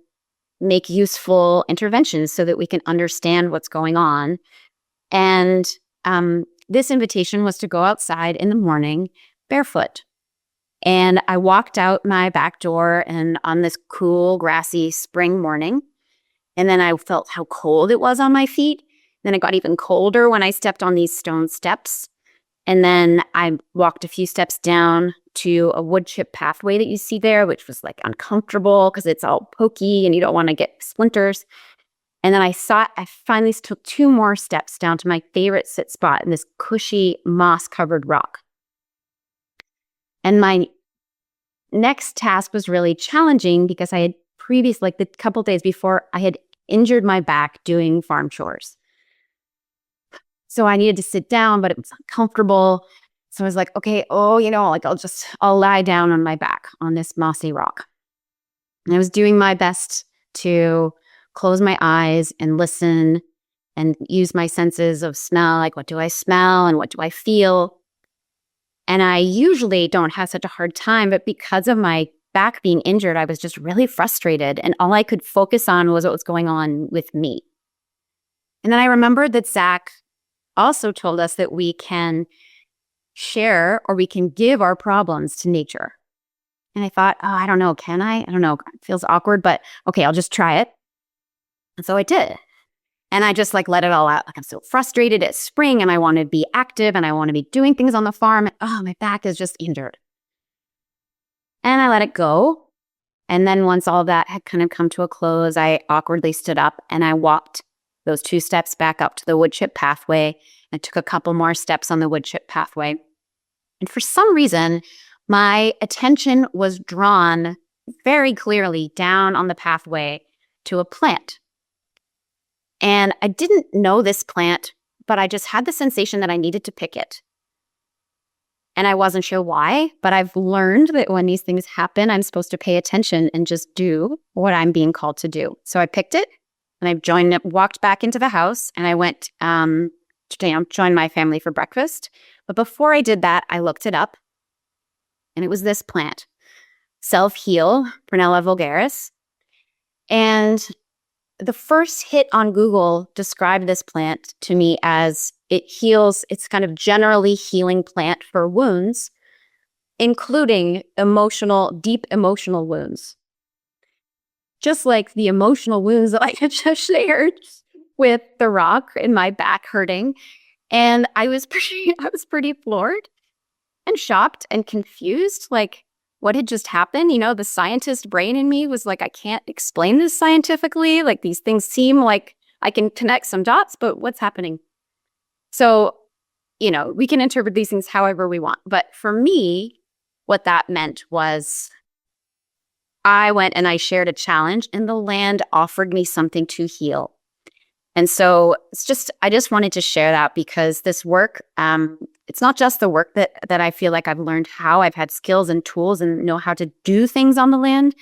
make useful interventions, so that we can understand what's going on. And this invitation was to go outside in the morning barefoot. And I walked out my back door and on this cool, grassy spring morning. And then I felt how cold it was on my feet. Then it got even colder when I stepped on these stone steps. And then I walked a few steps down to a wood chip pathway that you see there, which was uncomfortable because it's all pokey and you don't want to get splinters. And then I finally took 2 more steps down to my favorite sit spot in this cushy moss-covered rock. And my next task was really challenging because I had the couple days before, I had injured my back doing farm chores. So I needed to sit down, but it was uncomfortable. So I was like, okay, I'll lie down on my back on this mossy rock. And I was doing my best to close my eyes and listen and use my senses of smell. Like, what do I smell and what do I feel? And I usually don't have such a hard time, but because of my back being injured, I was just really frustrated. And all I could focus on was what was going on with me. And then I remembered that Zach also told us that we can share or we can give our problems to nature. And I thought, oh, I don't know, can I? I don't know, it feels awkward, but okay, I'll just try it. And so I did. And I just let it all out. Like, I'm so frustrated. It's spring and I want to be active and I want to be doing things on the farm. Oh, my back is just injured. And I let it go. And then once all that had kind of come to a close, I awkwardly stood up and I walked those 2 steps back up to the wood chip pathway. I took a couple more steps on the wood chip pathway. And for some reason, my attention was drawn very clearly down on the pathway to a plant. And I didn't know this plant, but I just had the sensation that I needed to pick it. And I wasn't sure why, but I've learned that when these things happen, I'm supposed to pay attention and just do what I'm being called to do. So I picked it and I walked back into the house and I went to join my family for breakfast. But before I did that, I looked it up and it was this plant, Self-Heal, Prunella vulgaris. And the first hit on Google described this plant to me as it heals, it's kind of generally healing plant for wounds, including deep emotional wounds. Just like the emotional wounds that I had just shared with the rock in my back hurting. And I was pretty floored and shocked and confused. Like, what had just happened? The scientist brain in me was like, I can't explain this scientifically. Like, these things seem like I can connect some dots, but what's happening? So, we can interpret these things however we want. But for me, what that meant was I went and I shared a challenge and the land offered me something to heal. And so I just wanted to share that because this work, it's not just the work that I feel like I've learned how I've had skills and tools and know how to do things on the land,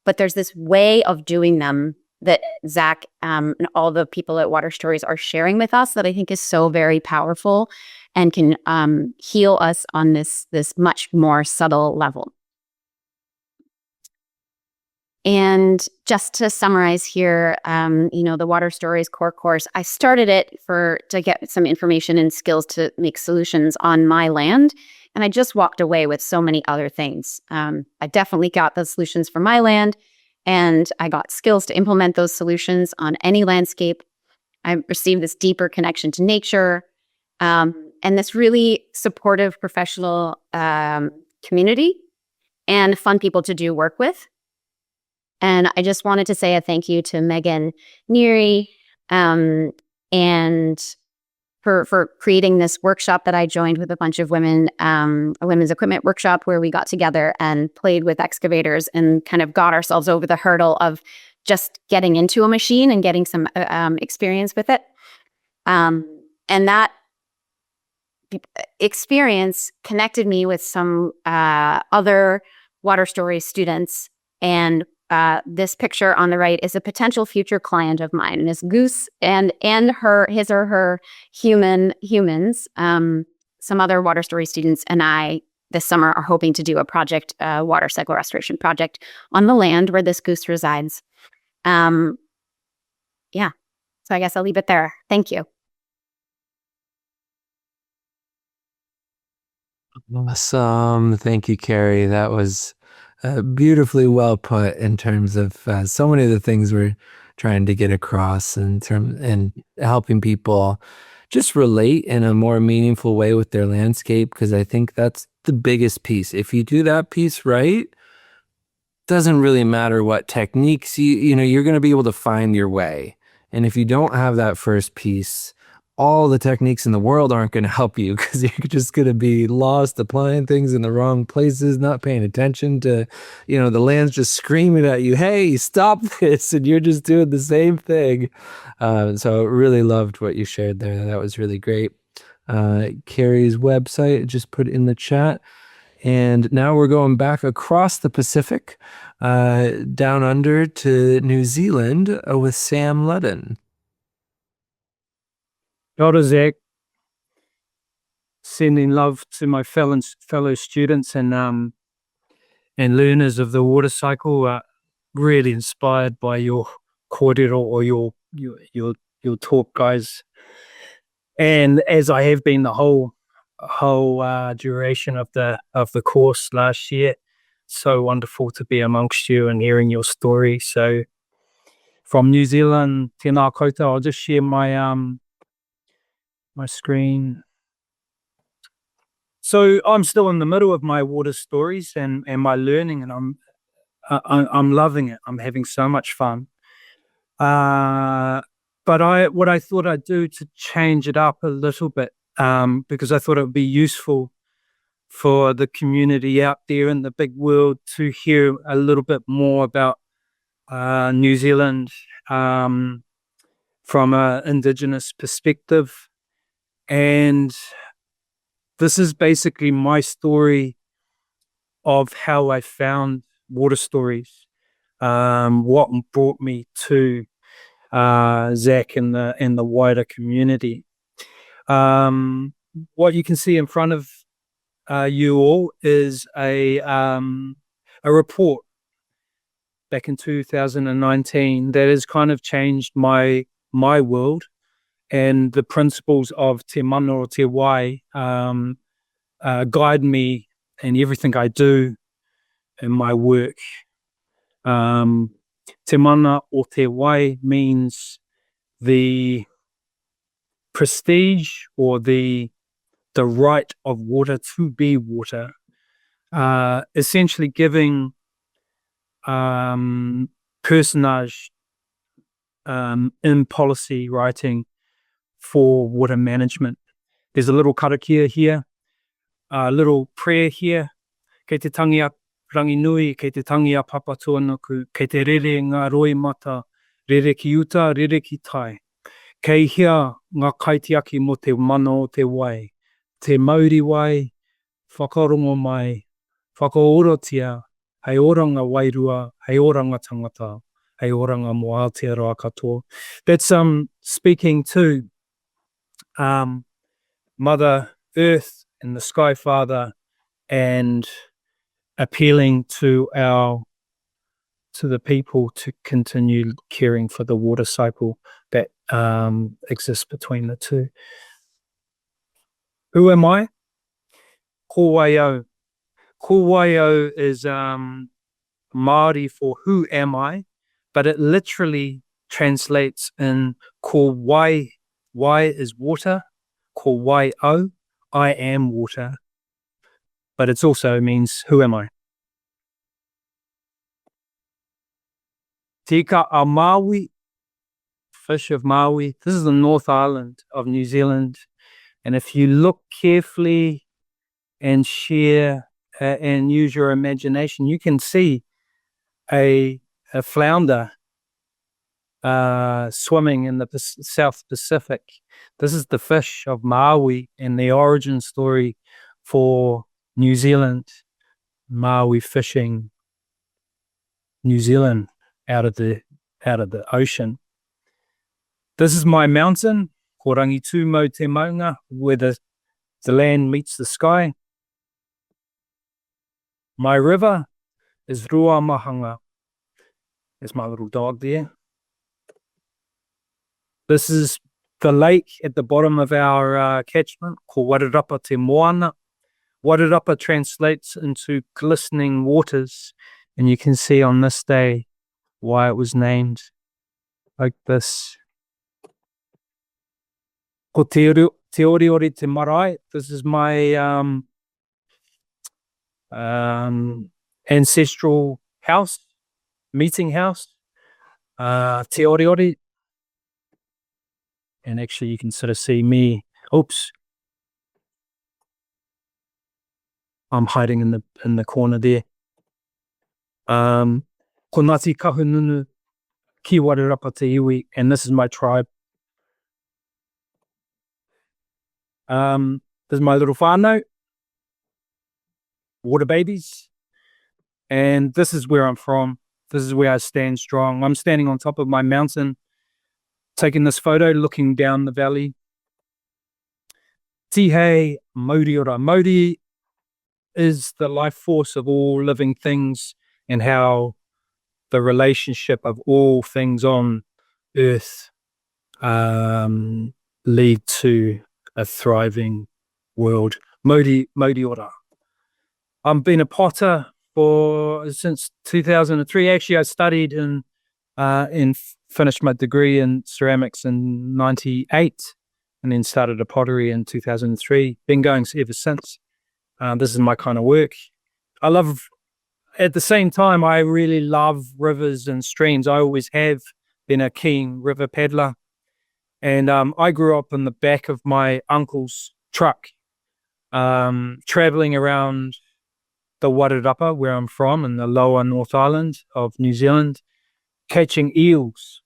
but there's this way of doing them that Zach and all the people at Water Stories are sharing with us that I think is so very powerful and can heal us on this much more subtle level. And just to summarize here, the Water Stories core course, I started it to get some information and skills to make solutions on my land. And I just walked away with so many other things. I definitely got the solutions for my land, and I got skills to implement those solutions on any landscape. I received this deeper connection to nature, and this really supportive professional community and fun people to do work with. And I just wanted to say a thank you to Megan Neary and for creating this workshop that I joined with a bunch of women, a women's equipment workshop where we got together and played with excavators and kind of got ourselves over the hurdle of just getting into a machine and getting some experience with it. And that experience connected me with some other Water Stories students, and this picture on the right is a potential future client of mine, and it's Goose and his or her humans. Some other Water Story students and I this summer are hoping to do a project, water cycle restoration project on the land where this goose resides. So I guess I'll leave it there. Thank you. Awesome. Thank you, Kerrie. That was beautifully well put in terms of so many of the things we're trying to get across and helping people just relate in a more meaningful way with their landscape, because I think that's the biggest piece. If you do that piece right, doesn't really matter what techniques you're going to be able to find your way. And if you don't have that first piece, all the techniques in the world aren't going to help you because you're just going to be lost applying things in the wrong places, not paying attention to, the land's just screaming at you, hey, stop this. And you're just doing the same thing. So really loved what you shared there. That was really great. Kerrie's website, just put in the chat. And now we're going back across the Pacific, down under to New Zealand with Sam Ludden. Kia ora, Zach. Sending love to my fellow students and learners of the water cycle. Really inspired by your kōrero or your talk, guys. And as I have been the whole duration of the course last year, so wonderful to be amongst you and hearing your story. So from New Zealand, tēnā koutou, I'll just share my my screen. So I'm still in the middle of my water stories and my learning, and I'm loving it. I'm having so much fun. But what I thought I'd do to change it up a little bit, because I thought it would be useful for the community out there in the big world to hear a little bit more about New Zealand from an Indigenous perspective. And this is basically my story of how I found water stories, what brought me to Zach and the wider community. What you can see in front of you all is a report back in 2019 that has kind of changed my world. And the principles of te mana o te wai guide me in everything I do in my work. Te mana o te wai means the prestige or the right of water to be water, essentially giving personage in policy writing for water management. There's a little karakia here, a little prayer here. Kei te tangia rangi nui, kei te tangia papa tuanaku, kei te rere ngā roi mata, rere ki uta, rere ki tai. Kei hia ngā kaitiaki mo te mana o te wai, te mauri wai, whakarongo mai, whakaorotia, hei oranga wairua, hei oranga tangata, hei oranga mo Aotearoa katoa. That's speaking to Mother Earth and the Sky Father, and appealing to the people to continue caring for the water cycle that exists between the two. Who am I? Ko waio. Ko waio is Māori for who am I, but it literally translates in ko wai. Wai is water. Ko wai o, I am water. But it also means who am I? Tika a Maui, fish of Maui. This is the North Island of New Zealand. And if you look carefully and share and use your imagination, you can see a flounder swimming in the South Pacific. This is the fish of Maui and the origin story for New Zealand. Maui fishing New Zealand out of the ocean. This is my mountain, ko Rangitu mo te maunga, where the land meets the sky. My river is Rua Mahanga. There's my little dog there. This is the lake at the bottom of our catchment, ko Warirapa te Moana. Warirapa translates into glistening waters, and you can see on this day why it was named like this. Ko te ori te marae. This is my ancestral house, meeting house. Te ori. And actually you can sort of see me. Oops. I'm hiding in the corner there. Ko Ngāti Kahununu ki Wairarapa te iwi, and this is my tribe. This is my little whānau, water babies, and this is where I'm from. This is where I stand strong. I'm standing on top of my mountain, taking this photo, looking down the valley. Tihei Mauri ora. Mauri is the life force of all living things, and how the relationship of all things on earth lead to a thriving world. Mauri ora. I've been a potter since 2003. Actually, I studied and finished my degree in ceramics in 98, and then started a pottery in 2003. Been going ever since. This is my kind of work. At the same time, I really love rivers and streams. I always have been a keen river paddler. And I grew up in the back of my uncle's truck, traveling around the Wairarapa, where I'm from, in the lower North Island of New Zealand, catching eels.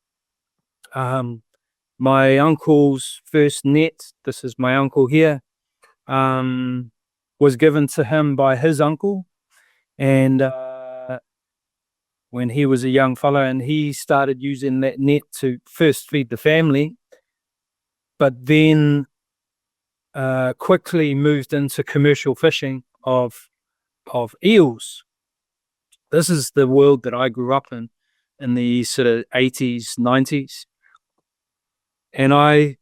My uncle's first net, this is my uncle here, was given to him by his uncle. And when he was a young fellow, and he started using that net to first feed the family, but then quickly moved into commercial fishing of eels. This is the world that I grew up in the sort of 80s, 90s. And I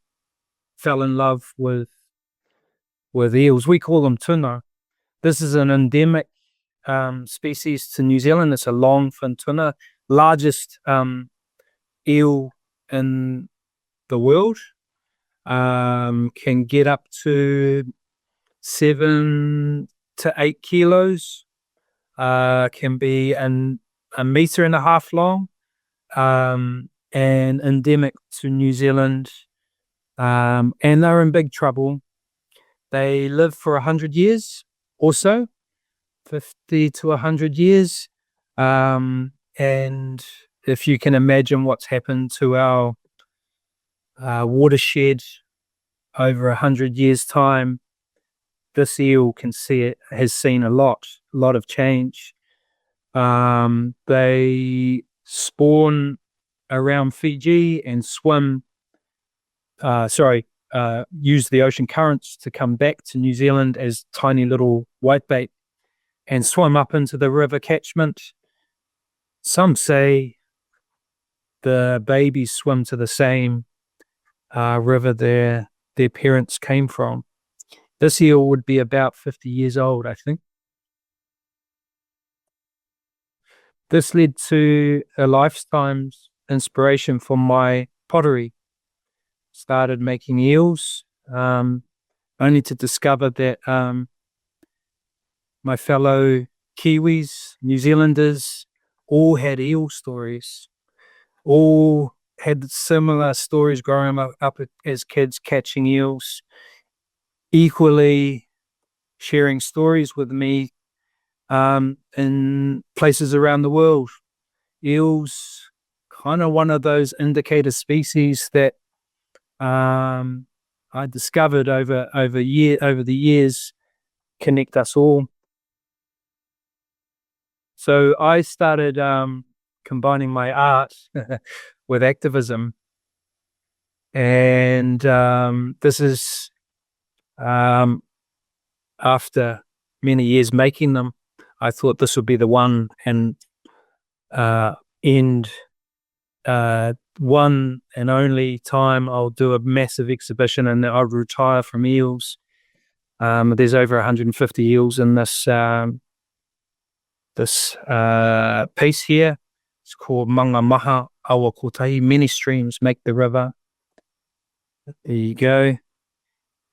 fell in love with eels. We call them tuna. This is an endemic species to New Zealand. It's a longfin tuna, largest eel in the world. Can get up to 7 to 8 kilos. Can be a meter and a half long, and endemic to New Zealand. And they're in big trouble. They live for 100 years or so, 50 to 100 years. And if you can imagine what's happened to our watershed over 100 years' time, this eel has seen a lot of change. They spawn around Fiji and use the ocean currents to come back to New Zealand as tiny little whitebait and swim up into the river catchment. Some say the babies swim to the same river their parents came from. This eel would be about 50 years old, I think. This led to a lifetime's inspiration for my pottery. Started making eels, only to discover that my fellow Kiwis, New Zealanders, all had eel stories. All had similar stories growing up as kids, catching eels, equally sharing stories with me in places around the world. Eels, kind of one of those indicator species that I discovered over the years connect us all. So I started combining my art with activism, and this is after many years making them. I thought this would be the one and one and only time I'll do a massive exhibition, and I'll retire from eels. There's over 150 eels in this piece here. It's called Manga Maha Awa Kotahi. Many streams make the river. There you go.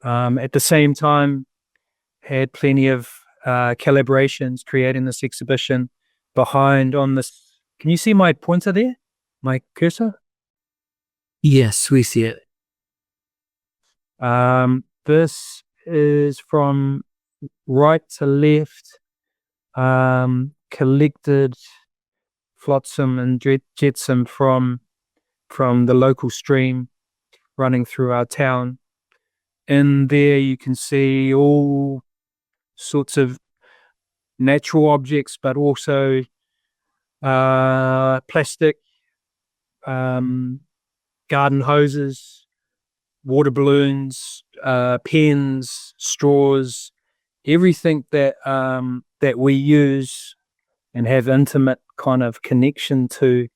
At the same time, had plenty of collaborations creating this exhibition. Behind on this, can you see my pointer there? My cursor? Yes, we see it. This is from right to left, collected flotsam and jetsam from the local stream running through our town. In there you can see all sorts of natural objects, but also plastic, garden hoses, water balloons, pens, straws, everything that we use and have intimate kind of connection to.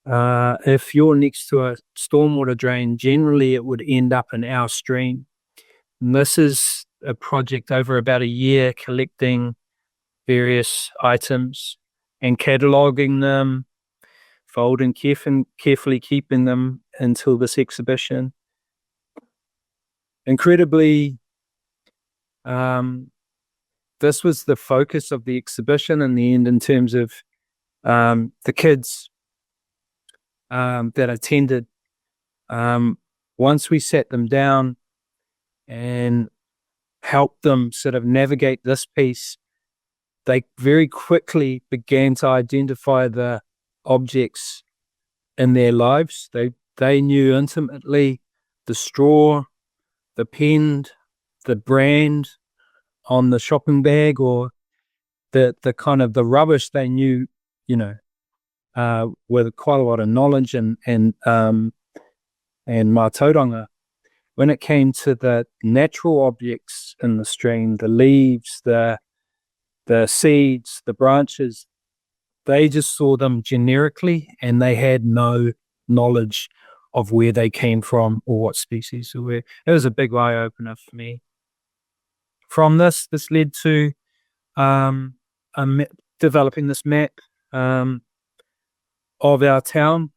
If you're next to a stormwater drain, generally it would end up in our stream. And this is a project over about a year, collecting various items and cataloguing them, folding carefully keeping them until this exhibition. Incredibly, this was the focus of the exhibition in the end, in terms of the kids that attended. Once we sat them down and helped them sort of navigate this piece, they very quickly began to identify the objects in their lives. They knew intimately the straw, the pen, the brand on the shopping bag, or the kind of the rubbish. They knew, with quite a lot of knowledge and mātauranga. When it came to the natural objects in the stream, the leaves, the seeds, the branches, they just saw them generically, and they had no knowledge of where they came from or what species they were. It was a big eye opener for me. From this led to developing this map of our town,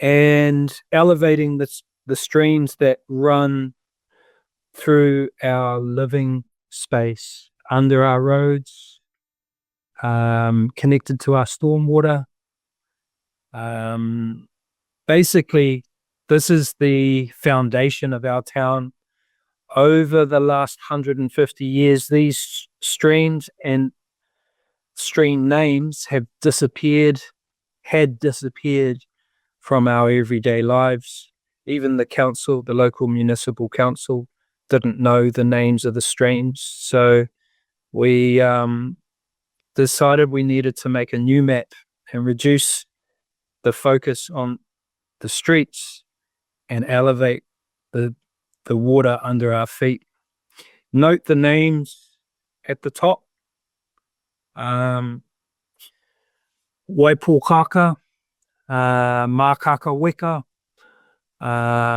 and elevating the streams that run through our living space, under our roads, connected to our stormwater. Basically, this is the foundation of our town. Over the last 150 years, these streams and stream names had disappeared from our everyday lives. Even the council, the local municipal council, didn't know the names of the streams. So we decided we needed to make a new map and reduce the focus on the streets and elevate the water under our feet. Note the names at the top. Waipokaka, Mākaka Weka,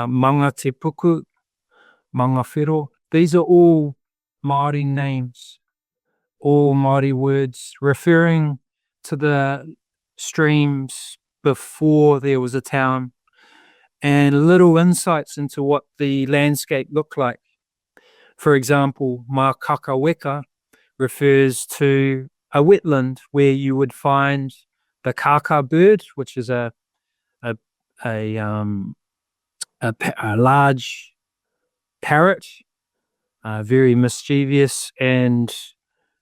Manga Te Puku, Manga Whiro. These are all Māori names, all Māori words referring to the streams before there was a town, and little insights into what the landscape looked like. For example, Mākaka Weka refers to a wetland where you would find the kaka bird, which is a large parrot, very mischievous and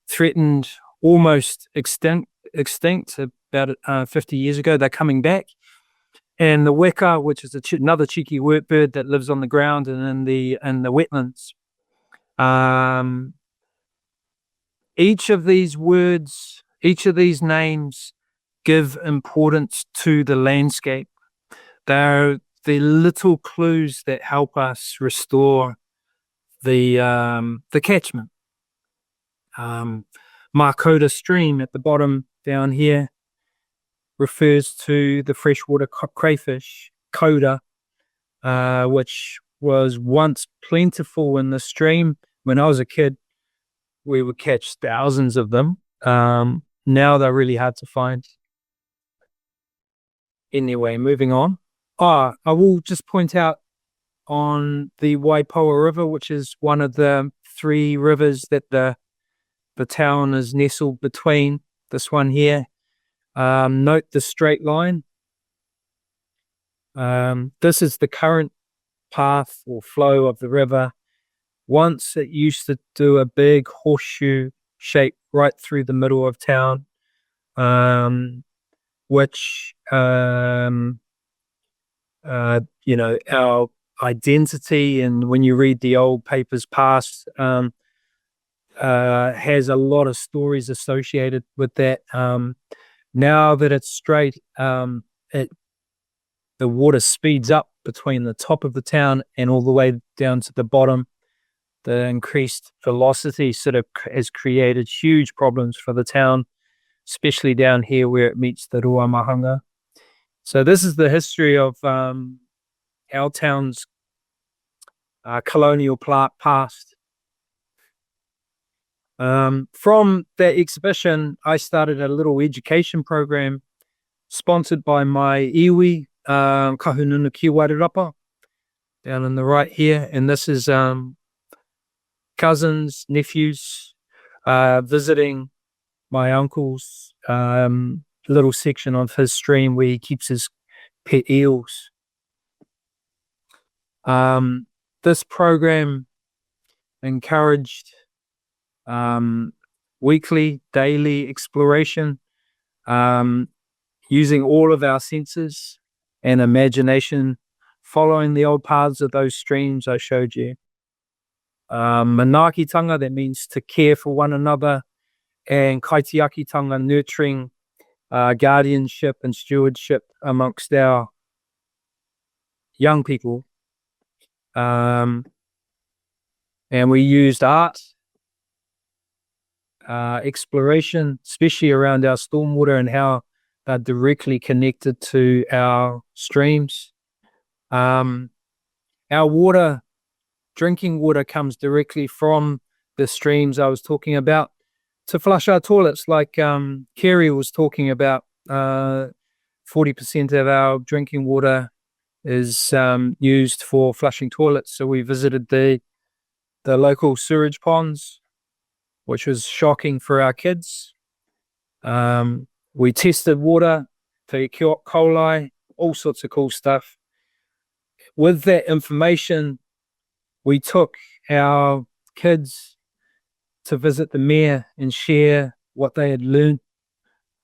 threatened, almost extinct about 50 years ago. They're coming back. And the weka, which is another cheeky bird that lives on the ground and in the wetlands. Each of these words, each of these names give importance to the landscape. They're the little clues that help us restore the catchment. Makota stream at the bottom down here refers to the freshwater crayfish, koda, which was once plentiful in the stream. When I was a kid, we would catch thousands of them. Now they're really hard to find. Anyway, moving on. I will just point out on the Waipoua River, which is one of the three rivers that the town is nestled between, this one here. Note the straight line. This is the current path or flow of the river. Once it used to do a big horseshoe shape right through the middle of town, which our identity, and when you read the old papers past, has a lot of stories associated with that. Now that it's straight, the water speeds up between the top of the town and all the way down to the bottom. The increased velocity sort of has created huge problems for the town, especially down here where it meets the Ruamahanga. So this is the history of our town's colonial past. From that exhibition, I started a little education program sponsored by my iwi, Kahununu Kiwarirapa, down on the right here. And this is cousins, nephews, visiting my uncle's little section of his stream where he keeps his pet eels. This program encouraged weekly, daily exploration, using all of our senses and imagination, following the old paths of those streams I showed you. Manaakitanga, that means to care for one another, and kaitiakitanga, nurturing guardianship and stewardship amongst our young people. And we used art, exploration, especially around our stormwater and how they're directly connected to our streams. Our water, drinking water, comes directly from the streams I was talking about to flush our toilets, like Kerrie was talking about. 40% of our drinking water is used for flushing toilets. So we visited the local sewage ponds, which was shocking for our kids. We tested water for E. coli, all sorts of cool stuff. With that information, we took our kids to visit the mayor and share what they had learned,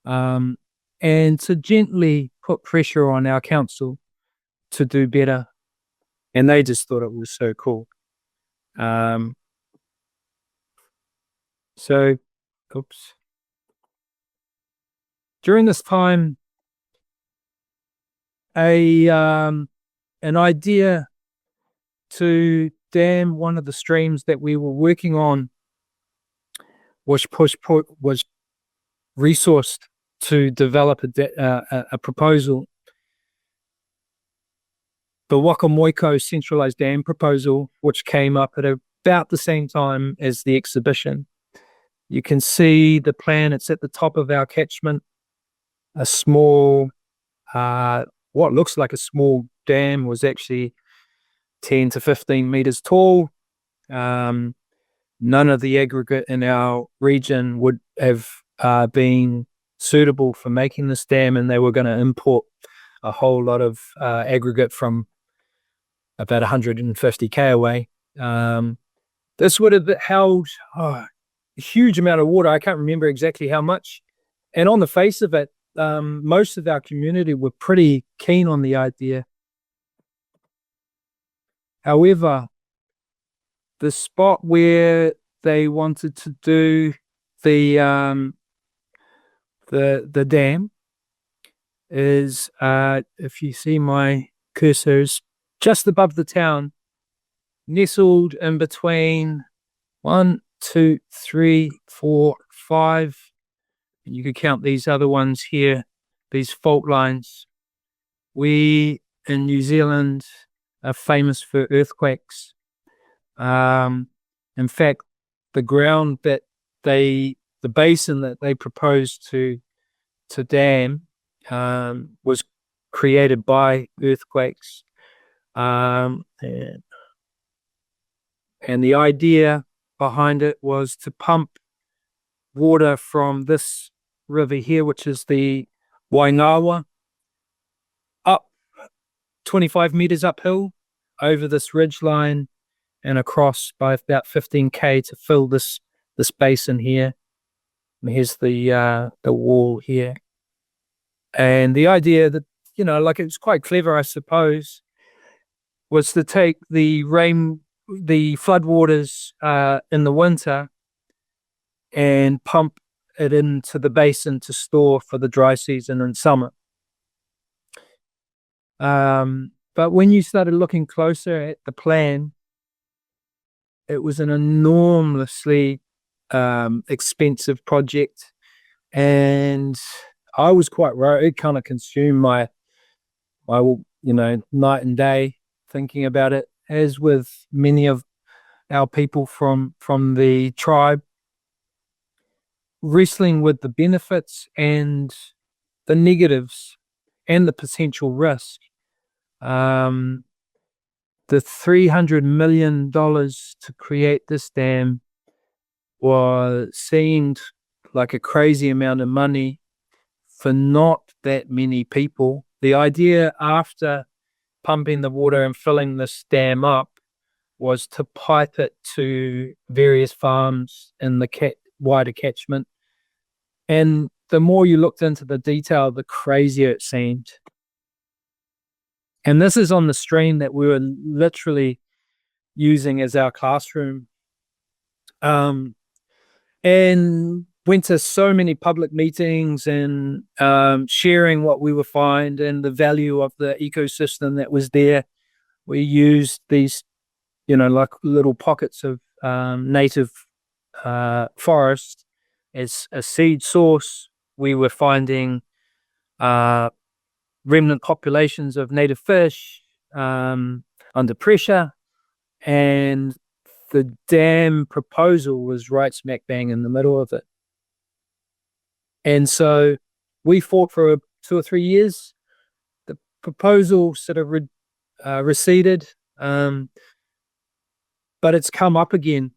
and to gently put pressure on our council to do better. And they just thought it was so cool. During this time, an idea to dam one of the streams that we were working on was resourced to develop a proposal. The Wakamoiko centralized dam proposal, which came up at about the same time as the exhibition. You can see the plan. It's at the top of our catchment. A small, what looks like a small dam, was actually 10 to 15 meters tall. None of the aggregate in our region would have been suitable for making this dam, and they were going to import a whole lot of aggregate from about 150k away. This would have held a huge amount of water. I can't remember exactly how much. And on the face of it, most of our community were pretty keen on the idea. However, the spot where they wanted to do the dam is, if you see my cursors, just above the town, nestled in between 1, 2, 3, 4, 5. And you could count these other ones here, these fault lines. We in New Zealand are famous for earthquakes. In fact, the ground that the basin that they proposed to dam was created by earthquakes. And the idea behind it was to pump water from this river here, which is the Waingawa, up 25 meters uphill over this ridge line and across by about 15k to fill this basin here. And here's the wall here. And the idea that, you know, like, it's quite clever, I suppose, was to take the floodwaters in the winter and pump it into the basin to store for the dry season in summer. But when you started looking closer at the plan, it was an enormously expensive project, and I was quite worried. It kind of consumed my night and day thinking about it, as with many of our people from the tribe, wrestling with the benefits and the negatives and the potential risk. The $300 million to create this dam seemed like a crazy amount of money for not that many people. The idea after pumping the water and filling this dam up was to pipe it to various farms in the wider catchment. And the more you looked into the detail, the crazier it seemed. And this is on the stream that we were literally using as our classroom. And went to so many public meetings and sharing what we would find and the value of the ecosystem that was there. We used these, like little pockets of native forest as a seed source. We were finding remnant populations of native fish under pressure, and the dam proposal was right smack bang in the middle of it. And so we fought for 2 or 3 years. The proposal sort of receded, but it's come up again.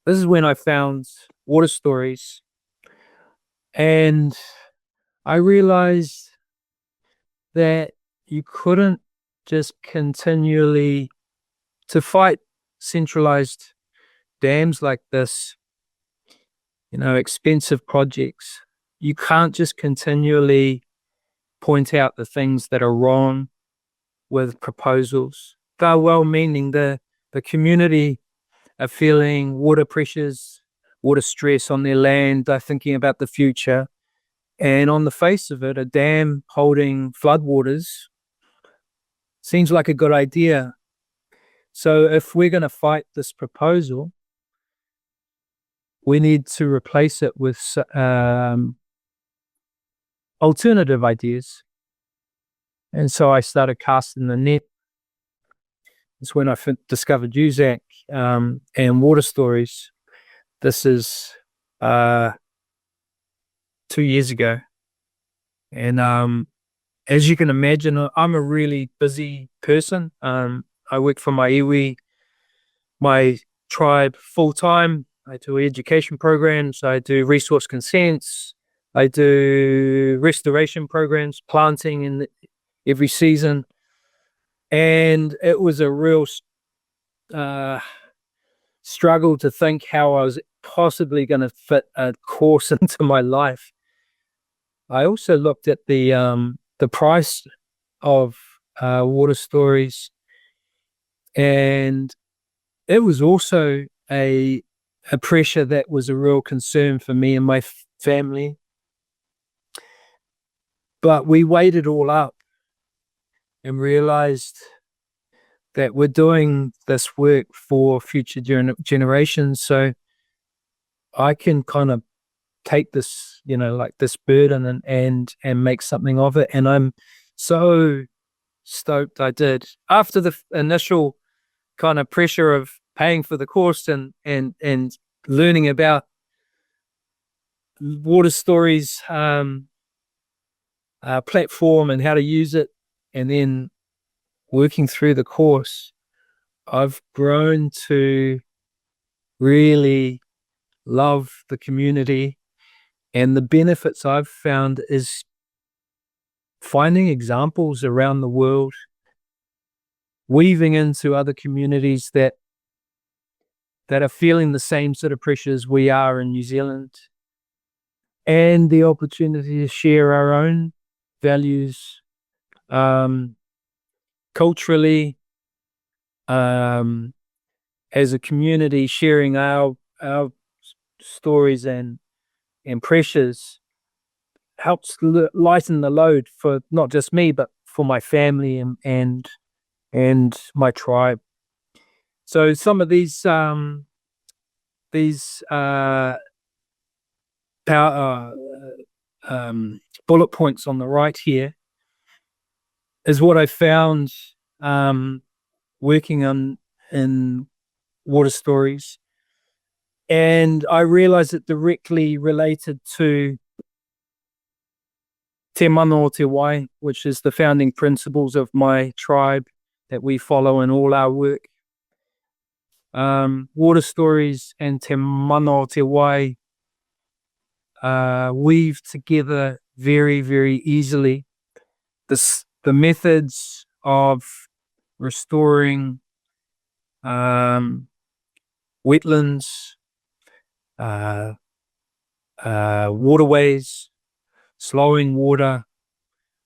This is when I found Water Stories, and I realized that you couldn't just continually to fight centralized dams like this, expensive projects. You can't just continually point out the things that are wrong with proposals. They're well-meaning. The community are feeling water pressures, water stress on their land. They're thinking about the future. And on the face of it, a dam holding floodwaters seems like a good idea. So if we're going to fight this proposal, we need to replace it with alternative ideas. And so I started casting the net. It's when I discovered UZAC and Water Stories. This is 2 years ago. And as you can imagine, I'm a really busy person. I work for my iwi, my tribe, full-time. I do education programs. I do resource consents. I do restoration programs, planting in every season. And it was a real struggle to think how I was possibly going to fit a course into my life. I also looked at the price of Water Stories, and it was also a pressure that was a real concern for me and my family. But we weighed it all up and realized that we're doing this work for future generations. So I can kind of take this, like this burden and make something of it. And I'm so stoked I did. After the initial kind of pressure of paying for the course and learning about Water Stories platform and how to use it, and then working through the course, I've grown to really love the community. And the benefits I've found is finding examples around the world weaving into other communities that are feeling the same sort of pressures we are in New Zealand, and the opportunity to share our own values culturally, as a community, sharing our stories and pressures helps lighten the load for not just me, but for my family and my tribe. So some of these bullet points on the right here is what I found working in water stories, and I realized it directly related to Te Mana o Te Wai, which is the founding principles of my tribe that we follow in all our work. Water stories and Te Mana o Te Wai weave together very, very easily. The methods of restoring wetlands, waterways, slowing water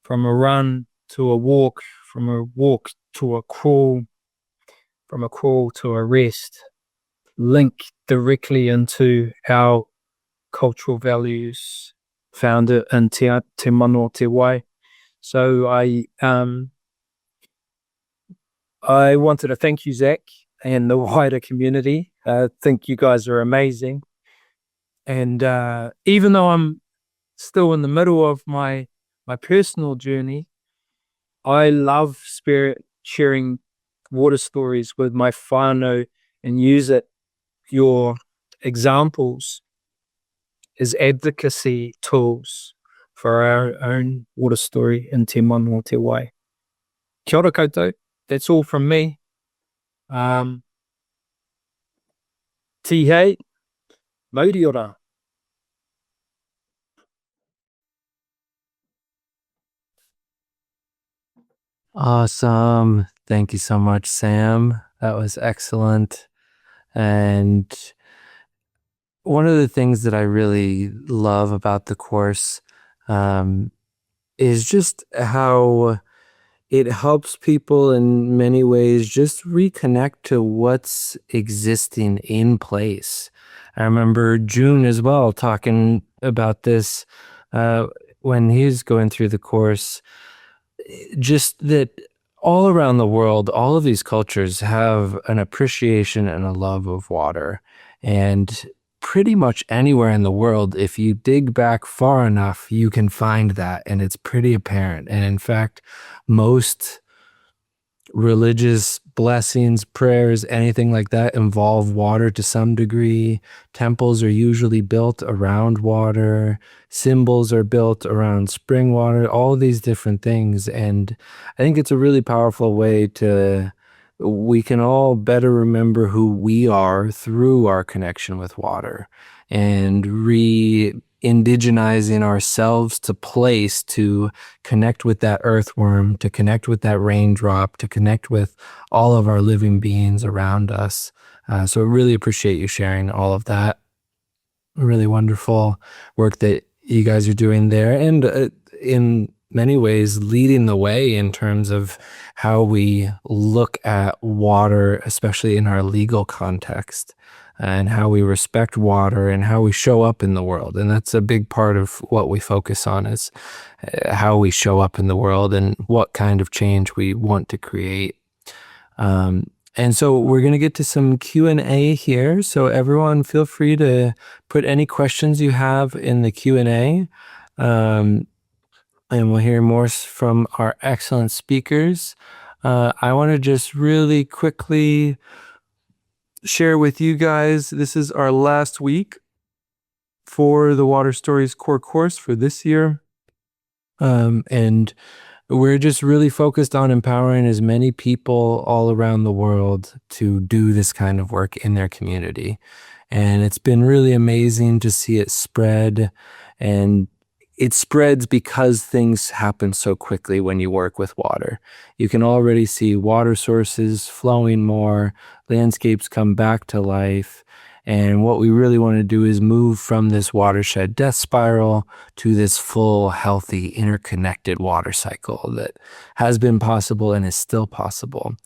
from a run to a walk, from a walk to a crawl, from a crawl to a rest, link directly into our cultural values found in Te Mana o Te Wai. So I wanted to thank you, Zach, and the wider community. I think you guys are amazing. And even though I'm still in the middle of my personal journey, I love sharing water stories with my whānau and use your examples as advocacy tools for our own water story in Te Mana o Te Wai. Kia ora koutou. That's all from me. Tihei, mauri ora. Awesome. Thank you so much, Sam. That was excellent. And one of the things that I really love about the course is just how it helps people in many ways just reconnect to what's existing in place. I remember June as well talking about this when he's going through the course, just that all around the world, all of these cultures have an appreciation and a love of water. And pretty much anywhere in the world, if you dig back far enough, you can find that, and it's pretty apparent. And in fact, most religious blessings, prayers, anything like that involve water to some degree. Temples are usually built around water. Symbols are built around spring water, all these different things. And I think it's a really powerful way we can all better remember who we are through our connection with water and indigenizing ourselves to place to connect with that earthworm, to connect with that raindrop, to connect with all of our living beings around us. So I really appreciate you sharing all of that. Really wonderful work that you guys are doing there, and in many ways leading the way in terms of how we look at water, especially in our legal context, and how we respect water and how we show up in the world. And that's a big part of what we focus on, is how we show up in the world and what kind of change we want to create. And so we're going to get to some Q&A here. So everyone feel free to put any questions you have in the Q&A. And we'll hear more from our excellent speakers. I want to just really quickly share with you guys, this is our last week for the Water Stories core course for this year. And we're just really focused on empowering as many people all around the world to do this kind of work in their community. And it's been really amazing to see it spread and it spreads because things happen so quickly when you work with water. You can already see water sources flowing more, landscapes come back to life. And what we really want to do is move from this watershed death spiral to this full, healthy, interconnected water cycle that has been possible and is still possible.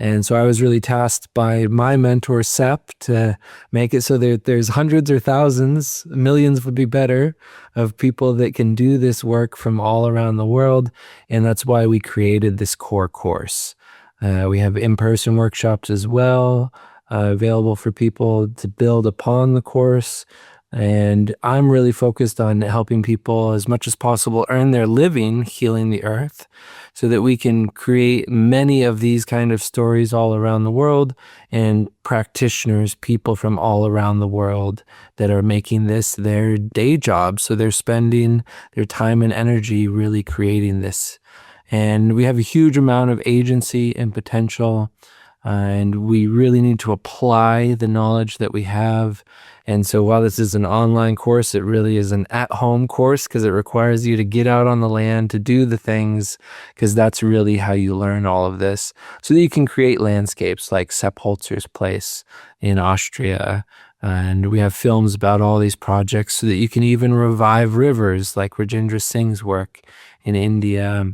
And so I was really tasked by my mentor, Sep, to make it so that there's hundreds or thousands, millions would be better, of people that can do this work from all around the world. And that's why we created this core course. We have in-person workshops as well, available for people to build upon the course. And I'm really focused on helping people as much as possible earn their living healing the earth so that we can create many of these kind of stories all around the world, and practitioners, people from all around the world that are making this their day job. So they're spending their time and energy really creating this. And we have a huge amount of agency and potential. And we really need to apply the knowledge that we have. And so while this is an online course, it really is an at-home course because it requires you to get out on the land to do the things, because that's really how you learn all of this, so that you can create landscapes like Sepp Holzer's place in Austria. And we have films about all these projects so that you can even revive rivers like Rajendra Singh's work in India.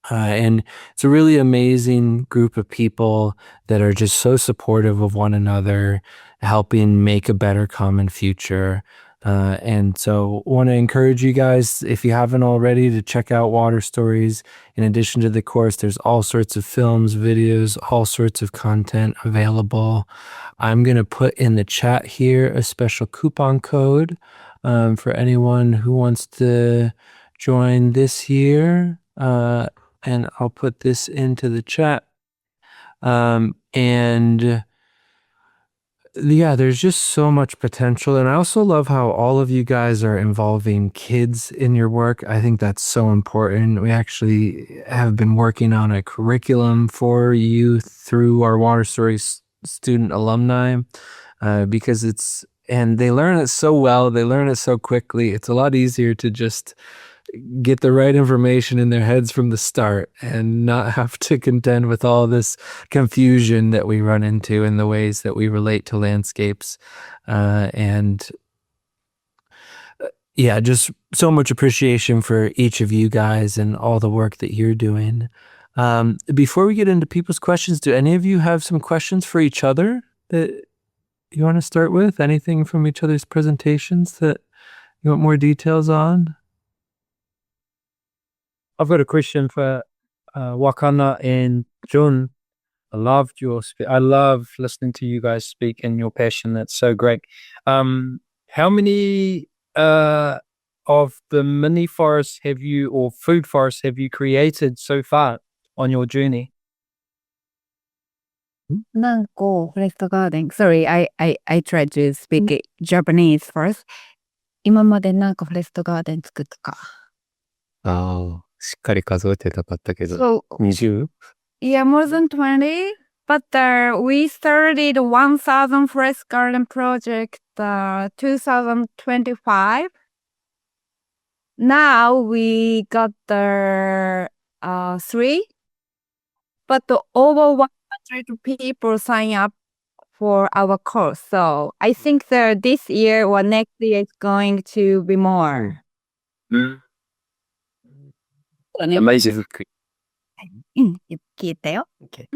And it's a really amazing group of people that are just so supportive of one another, helping make a better common future. And so I want to encourage you guys, if you haven't already, to check out Water Stories. In addition to the course, there's all sorts of films, videos, all sorts of content available. I'm going to put in the chat here a special coupon code for anyone who wants to join this year. And I'll put this into the chat. And yeah, there's just so much potential. And I also love how all of you guys are involving kids in your work. I think that's so important. We actually have been working on a curriculum for youth through our Water Stories student alumni, because and they learn it so well, they learn it so quickly. It's a lot easier to just get the right information in their heads from the start and not have to contend with all this confusion that we run into in the ways that we relate to landscapes. Yeah, just so much appreciation for each of you guys and all the work that you're doing. Before we get into people's questions, do any of you have some questions for each other that you want to start with? Anything from each other's presentations that you want more details on? I've got a question for Wakana and Jun. I loved I love listening to you guys speak and your passion. That's so great. How many of the mini forests or food forests have you created so far on your journey? 何個フォレストガーデン Sorry, I tried to speak Japanese first. 今まで何個フォレストガーデン作ったか。ああ、しっかり数えてなかったけど、 So, 20? yeah, more than 20. But we started 1,000 forest garden project 2025. Now we got the 3. But over 100 people sign up for our course. So I think that this year or next year is going to be more. Amazing. 聞いたよ。 Okay.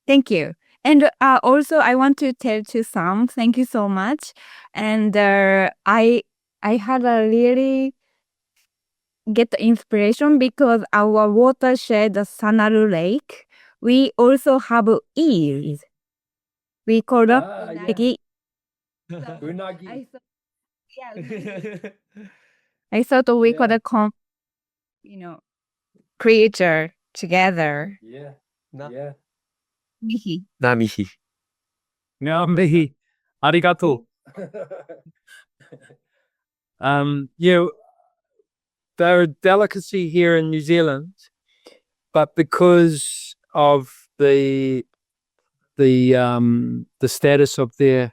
Thank you. And also I want to tell to Sam, thank you so much. And I had a really get the inspiration because our watershed, the Sanaru Lake, we also have eels. We call them unagi. Unagi. I thought we could come, creature together. Yeah. Yeah. Mihi. Namihi. Now, mihi. Arigato. Yeah, they're a delicacy here in New Zealand, but because of the status of their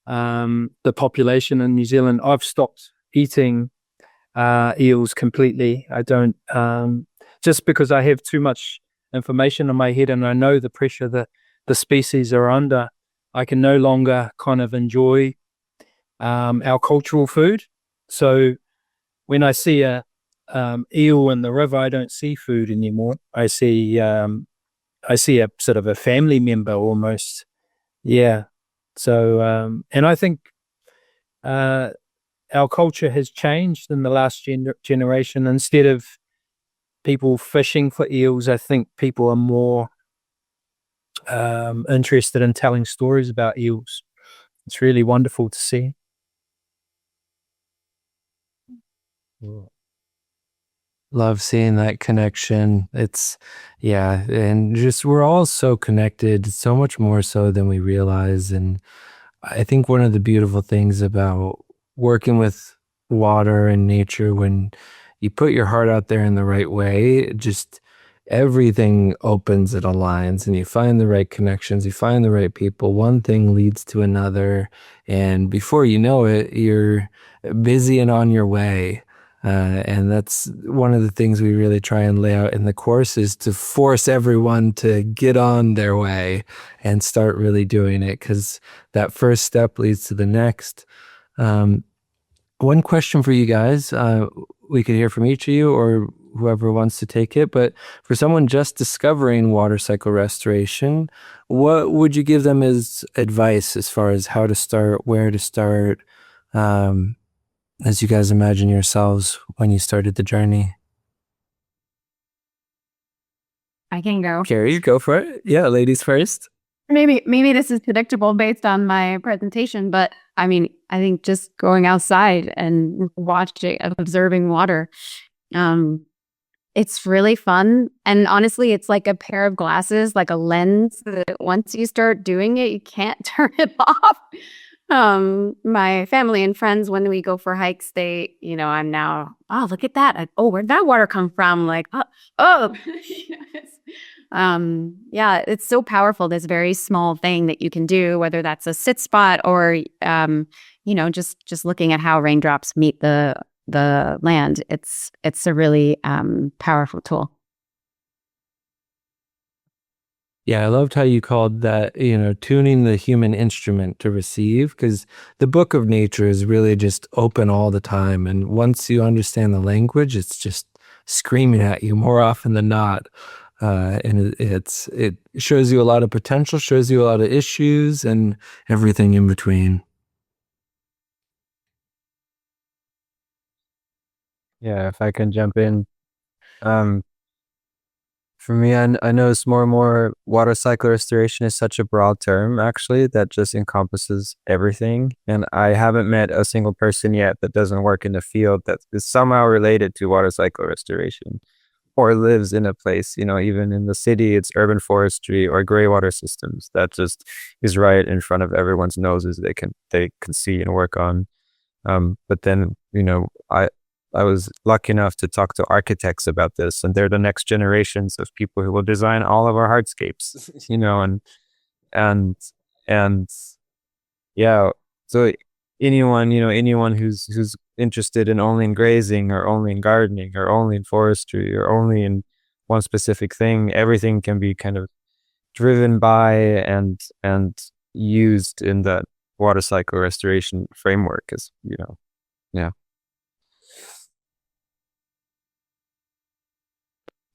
the population in New Zealand, I've stopped eating eels completely. I don't, just because I have too much information in my head and I know the pressure that the species are under, I can no longer kind of enjoy our cultural food. So when I see a eel in the river, I don't see food anymore. I see a sort of a family member almost. Yeah. So and I think our culture has changed in the last generation. Instead of people fishing for eels, I think people are more interested in telling stories about eels. It's really wonderful to see. Love seeing that connection. Yeah, and just we're all so connected, so much more so than we realize. And I think one of the beautiful things about working with water and nature, when you put your heart out there in the right way, just everything opens and aligns, and you find the right connections, you find the right people. One thing leads to another, and before you know it, you're busy and on your way. And that's one of the things we really try and lay out in the course, is to force everyone to get on their way and start really doing it, because that first step leads to the next. One question for you guys, we could hear from each of you or whoever wants to take it, but for someone just discovering water cycle restoration, what would you give them as advice as far as how to start, where to start, as you guys imagine yourselves when you started the journey? I can go. Kerrie, go for it. Yeah, ladies first. Maybe this is predictable based on my presentation, but I mean, I think just going outside and watching, observing water, it's really fun. And honestly, it's like a pair of glasses, like a lens that once you start doing it, you can't turn it off. My family and friends, when we go for hikes, they, I'm now, oh, look at that. Where'd that water come from? Like, oh. Yeah, it's so powerful. This very small thing that you can do, whether that's a sit spot or, just looking at how raindrops meet the land. It's a really powerful tool. Yeah, I loved how you called that, tuning the human instrument to receive, because the book of nature is really just open all the time. And once you understand the language, it's just screaming at you more often than not. And it shows you a lot of potential, shows you a lot of issues and everything in between. Yeah, if I can jump in. For me, I notice more and more water cycle restoration is such a broad term, actually, that just encompasses everything. And I haven't met a single person yet that doesn't work in the field that is somehow related to water cycle restoration or lives in a place, even in the city, it's urban forestry or gray water systems that just is right in front of everyone's noses. They can see and work on. But then, I was lucky enough to talk to architects about this, and they're the next generations of people who will design all of our hardscapes, and yeah. So anyone who's interested in only in grazing or only in gardening or only in forestry or only in one specific thing, everything can be kind of driven by and used in that water cycle restoration framework, as yeah.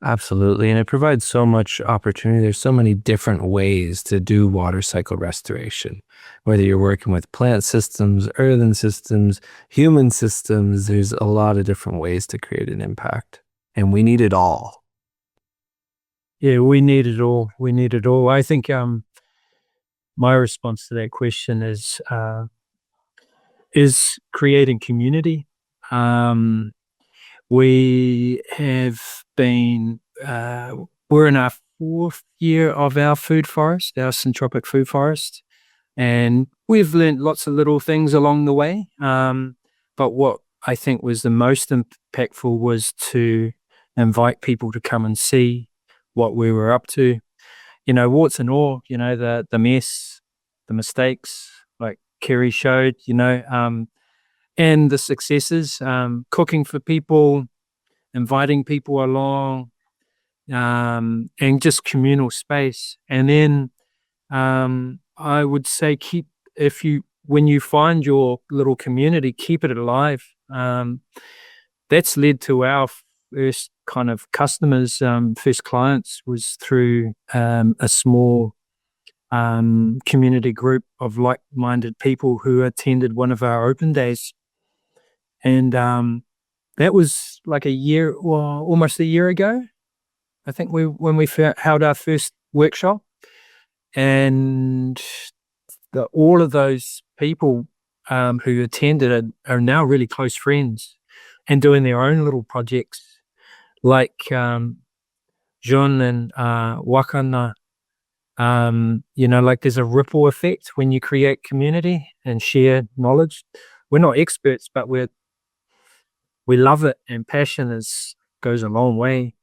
Absolutely. And it provides so much opportunity. There's so many different ways to do water cycle restoration, whether you're working with plant systems, earthen systems, human systems. There's a lot of different ways to create an impact, and we need it all. Yeah, we need it all. We need it all. I think my response to that question is creating community. We have been, we're in our 4th year of our food forest, our syntropic food forest, and we've learned lots of little things along the way. But what I think was the most impactful was to invite people to come and see what we were up to. Warts and all, the mess, the mistakes, like Kerrie showed, and the successes, cooking for people, inviting people along, and just communal space. And then I would say when you find your little community, keep it alive. That's led to our first kind of customers, first clients was through a small community group of like-minded people who attended one of our open days. And that was like almost a year ago, I think, when we held our first workshop. And all of those people who attended are now really close friends and doing their own little projects, like John and Wakana. Like there's a ripple effect when you create community and share knowledge. We're not experts, but we love it, and passion goes a long way.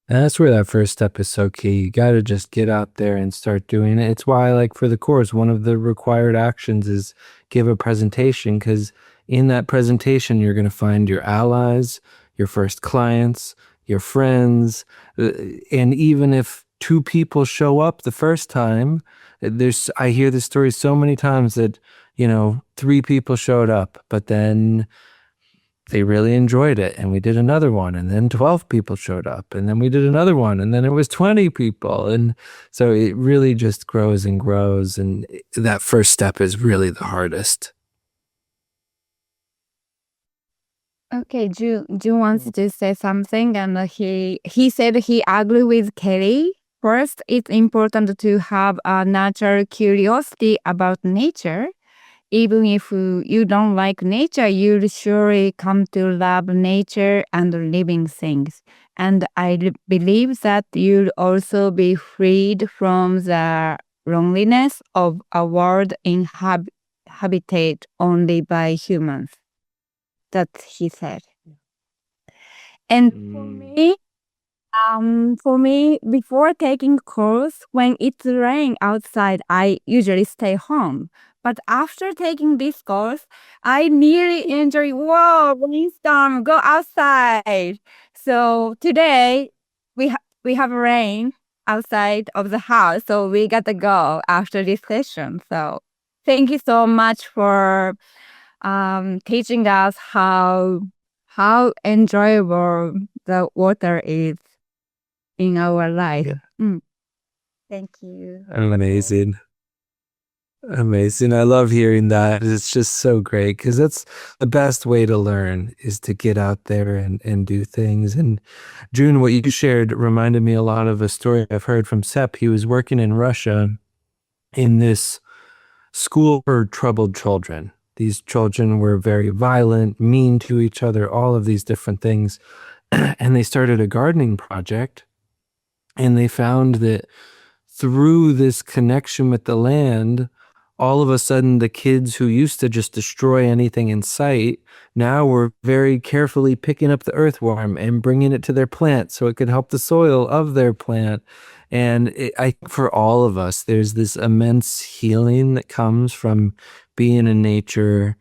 That's where that first step is so key. You got to just get out there and start doing it. It's why, like for the course, one of the required actions is give a presentation, because in that presentation, you're going to find your allies, your first clients, your friends. And even if 2 people show up the first time, I hear this story so many times that, 3 people showed up, but then they really enjoyed it, and we did another one, and then 12 people showed up, and then we did another one, and then it was 20 people. And so it really just grows and grows, and that first step is really the hardest. Okay, June wants to say something, and he said he agree with Kerrie. First, it's important to have a natural curiosity about nature. Even if you don't like nature, you'll surely come to love nature and living things. And I believe that you'll also be freed from the loneliness of a world inhabited only by humans. That he said. And for me, before taking course, when it's rain outside, I usually stay home. But after taking this course, I really enjoy, rainstorm, go outside. So today, we have rain outside of the house, so we got to go after this session. So thank you so much for teaching us how enjoyable the water is in our life. Yeah. Thank you. Amazing. I love hearing that. It's just so great, because that's the best way to learn, is to get out there and do things. And June, what you shared reminded me a lot of a story I've heard from Sepp. He was working in Russia in this school for troubled children. These children were very violent, mean to each other, all of these different things. And they started a gardening project, and they found that through this connection with the land, all of a sudden the kids who used to just destroy anything in sight now were very carefully picking up the earthworm and bringing it to their plant so it could help the soil of their plant. And I think for all of us, there's this immense healing that comes from being in nature,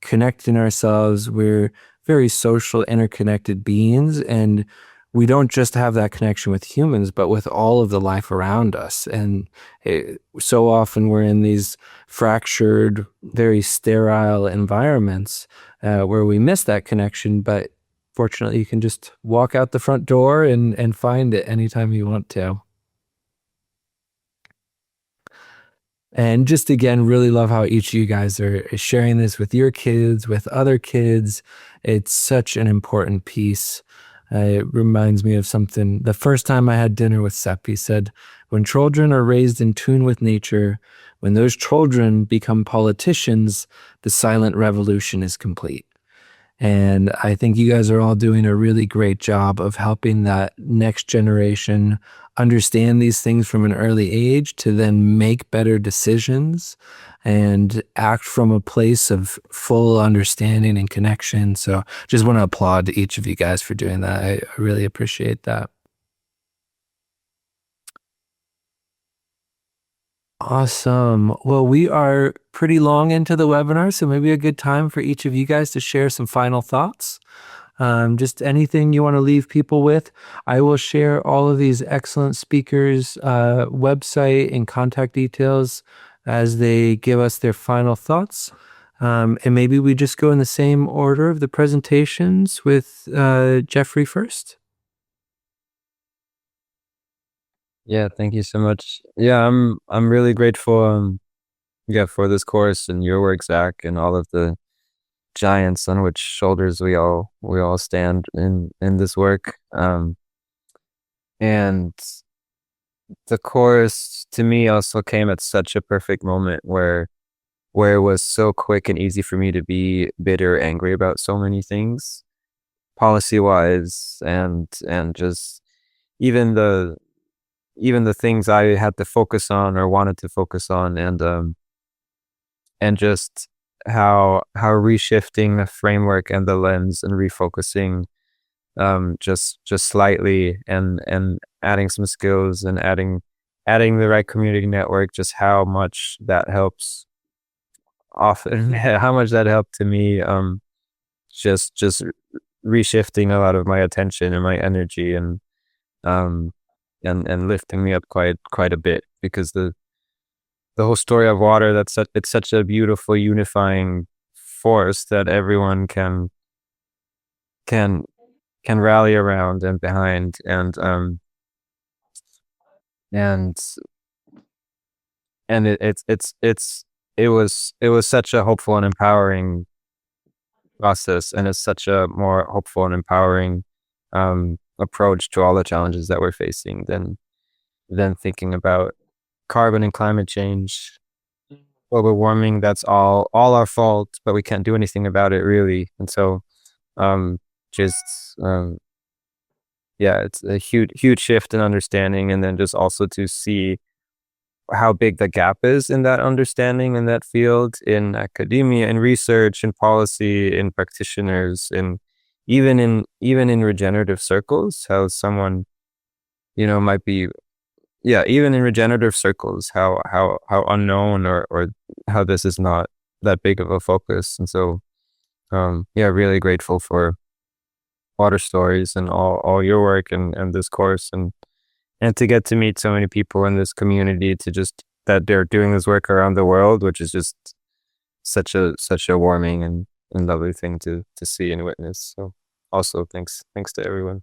connecting ourselves. We're very social, interconnected beings, and we don't just have that connection with humans, but with all of the life around us. And so often we're in these fractured, very sterile environments where we miss that connection. But fortunately, you can just walk out the front door and find it anytime you want to. And just again, really love how each of you guys are sharing this with your kids, with other kids. It's such an important piece. It reminds me of something. The first time I had dinner with Sepp, he said, when children are raised in tune with nature, when those children become politicians, the silent revolution is complete. And I think you guys are all doing a really great job of helping that next generation understand these things from an early age to then make better decisions and act from a place of full understanding and connection. So just want to applaud each of you guys for doing that. I really appreciate that. Awesome. Well, we are pretty long into the webinar, so maybe a good time for each of you guys to share some final thoughts. Just anything you want to leave people with. I will share all of these excellent speakers' website and contact details as they give us their final thoughts. And maybe we just go in the same order of the presentations with Jeffrey first. Yeah, thank you so much. Yeah, I'm really grateful for this course and your work, Zach, and all of the giants on which shoulders we all stand in this work. And the course to me also came at such a perfect moment where it was so quick and easy for me to be bitter, angry about so many things, policy wise, and just even the things I had to focus on or wanted to focus on, and just how reshifting the framework and the lens and refocusing just slightly and adding some skills and adding the right community network, just how much that helps often how much that helped to me, just reshifting a lot of my attention and my energy and lifting me up quite a bit, because the whole story of water, it's such a beautiful unifying force that everyone can rally around and behind, and it was such a hopeful and empowering process, and it's such a more hopeful and empowering approach to all the challenges that we're facing than thinking about carbon and climate change, global warming. That's all our fault, but we can't do anything about it, really. And so it's a huge shift in understanding, and then just also to see how big the gap is in that understanding, in that field, in academia, in research, in policy, in practitioners, in even in regenerative circles, how someone might be, even in regenerative circles, how unknown or how this is not that big of a focus. And so really grateful for Water Stories and all your work and this course, and to get to meet so many people in this community, to just that they're doing this work around the world, which is just such a warming and lovely thing to see and witness. So also thanks to everyone.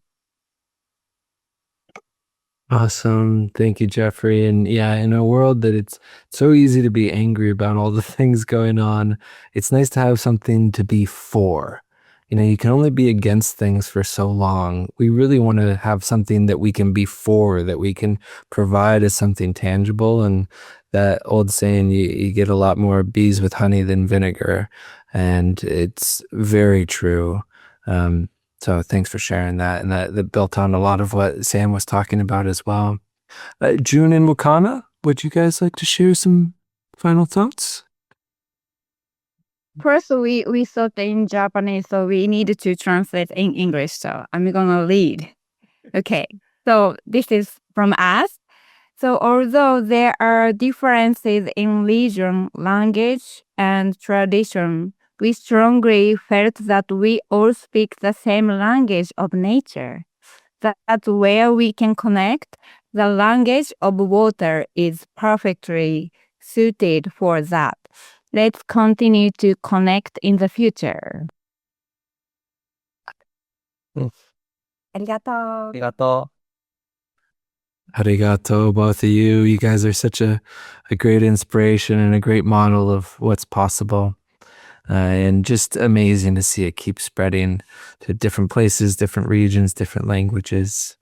Awesome. Thank you, Jeffrey. And yeah, in a world that it's so easy to be angry about all the things going on, it's nice to have something to be for. You can only be against things for so long. We really want to have something that we can be for, that we can provide as something tangible. And that old saying, you get a lot more bees with honey than vinegar. And it's very true. So thanks for sharing that. And that built on a lot of what Sam was talking about as well. June and Wakana, would you guys like to share some final thoughts? First, we thought in Japanese, so we needed to translate in English. So I'm gonna read. Okay, so this is from us. So although there are differences in religion, language, and tradition, we strongly felt that we all speak the same language of nature. That's where we can connect. The language of water is perfectly suited for that. Let's continue to connect in the future. ありがとう。ありがとう。 Arigato, both of you. You guys are such a great inspiration and a great model of what's possible. And just amazing to see it keep spreading to different places, different regions, different languages.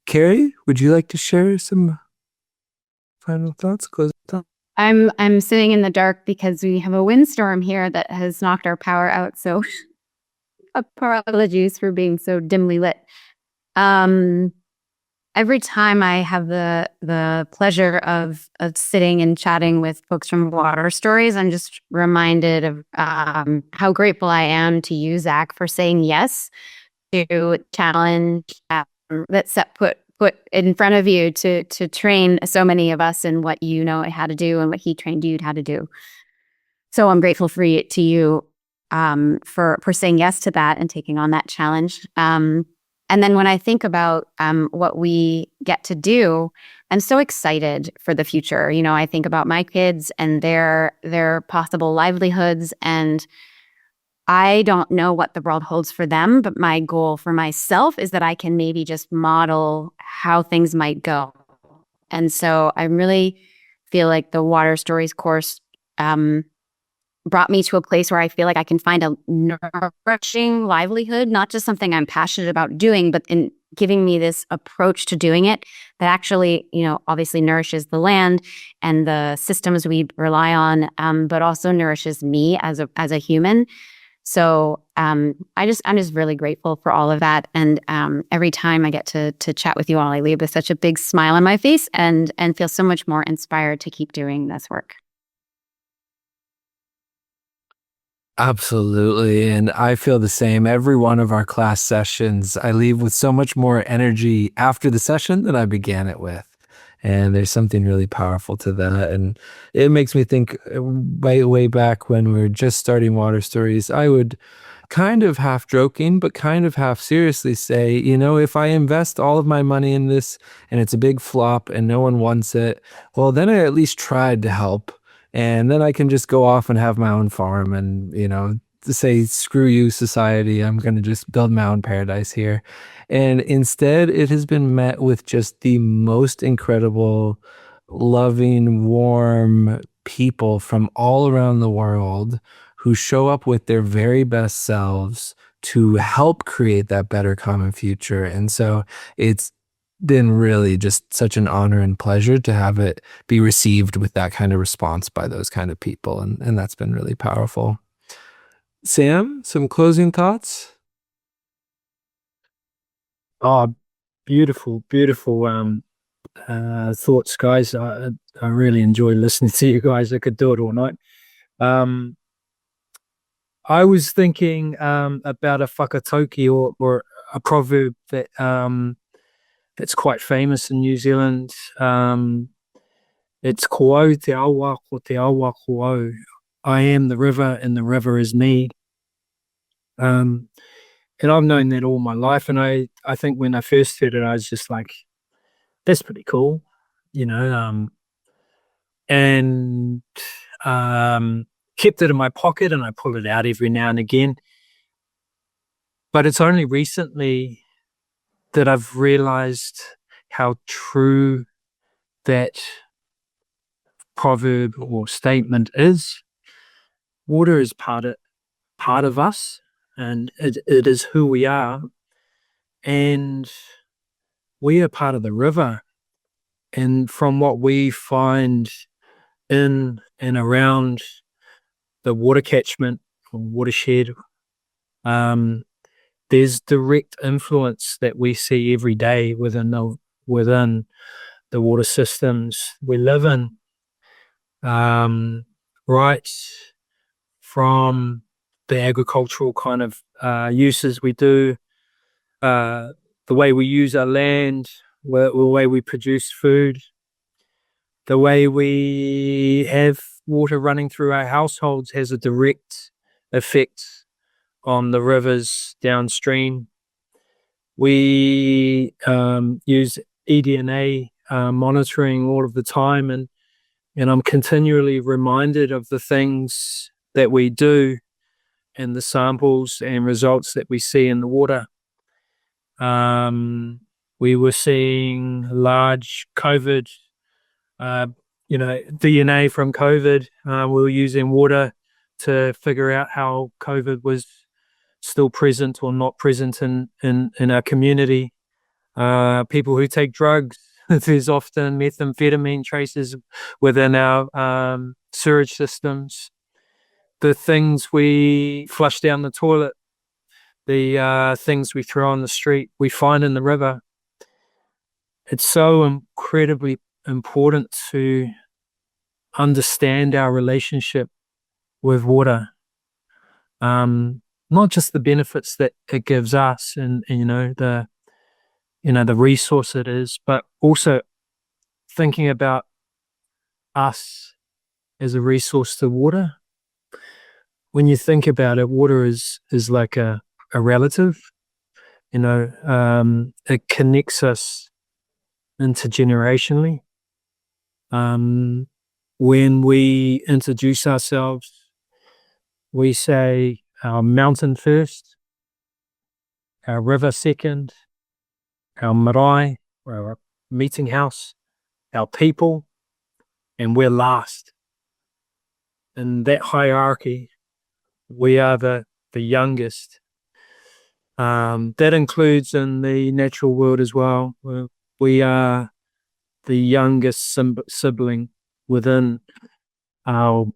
Kerrie, would you like to share some final thoughts? Close thoughts? I'm sitting in the dark because we have a windstorm here that has knocked our power out. So apologies for being so dimly lit. Every time I have the pleasure of sitting and chatting with folks from Water Stories, I'm just reminded of how grateful I am to you, Zach, for saying yes to challenge that put in front of you to train so many of us in what you know how to do and what he trained you how to do. So I'm grateful to you for saying yes to that and taking on that challenge. And then when I think about what we get to do, I'm so excited for the future. You know, I think about my kids and their possible livelihoods, and I don't know what the world holds for them, but my goal for myself is that I can maybe just model how things might go. And so I really feel like the Water Stories course brought me to a place where I feel like I can find a nourishing livelihood, not just something I'm passionate about doing, but in giving me this approach to doing it that actually, you know, obviously nourishes the land and the systems we rely on, but also nourishes me as a human. So I'm just really grateful for all of that. And every time I get to chat with you all, I leave with such a big smile on my face and feel so much more inspired to keep doing this work. Absolutely. And I feel the same. Every one of our class sessions, I leave with so much more energy after the session than I began it with. And there's something really powerful to that. And it makes me think way back when we were just starting Water Stories, I would kind of half joking, but kind of half seriously say, you know, if I invest all of my money in this and it's a big flop and no one wants it, well, then I at least tried to help. And then I can just go off and have my own farm and, you know, to say, screw you, society, I'm going to just build my own paradise here. And instead, it has been met with just the most incredible, loving, warm people from all around the world who show up with their very best selves to help create that better common future. And so it's been really just such an honor and pleasure to have it be received with that kind of response by those kind of people. And that's been really powerful. Sam, some closing thoughts? Oh, beautiful thoughts, guys. I really enjoy listening to you guys. I could do it all night. I was thinking about a whakatauki or a proverb that that's quite famous in New Zealand. It's ko au te awa ko te awa ko au. I am the river and the river is me. And I've known that all my life. And I think when I first heard it, I was just like, that's pretty cool, you know, and kept it in my pocket and I pull it out every now and again. But it's only recently that I've realized how true that proverb or statement is. Water is part of us, and it is who we are, and we are part of the river. And from what we find in and around the water catchment or watershed, there's direct influence that we see every day within the water systems we live in. Right from the agricultural kind of uses we do, the way we use our land, the way we produce food, the way we have water running through our households has a direct effect on the rivers downstream. We use eDNA monitoring all of the time, and I'm continually reminded of the things that we do and the samples and results that we see in the water. We were seeing large COVID, DNA from COVID. We were using water to figure out how COVID was still present or not present in our community. People who take drugs, there's often methamphetamine traces within our sewage systems. The things we flush down the toilet, the things we throw on the street, we find in the river. It's so incredibly important to understand our relationship with water. Not just the benefits that it gives us and you know, the the resource it is, but also thinking about us as a resource to water. When you think about it, water is like a relative. It connects us intergenerationally. When we introduce ourselves, we say our mountain first, our river second, our marae, or our meeting house, our people, and we're last. In that hierarchy, we are the youngest. That includes in the natural world as well. We are the youngest sibling within our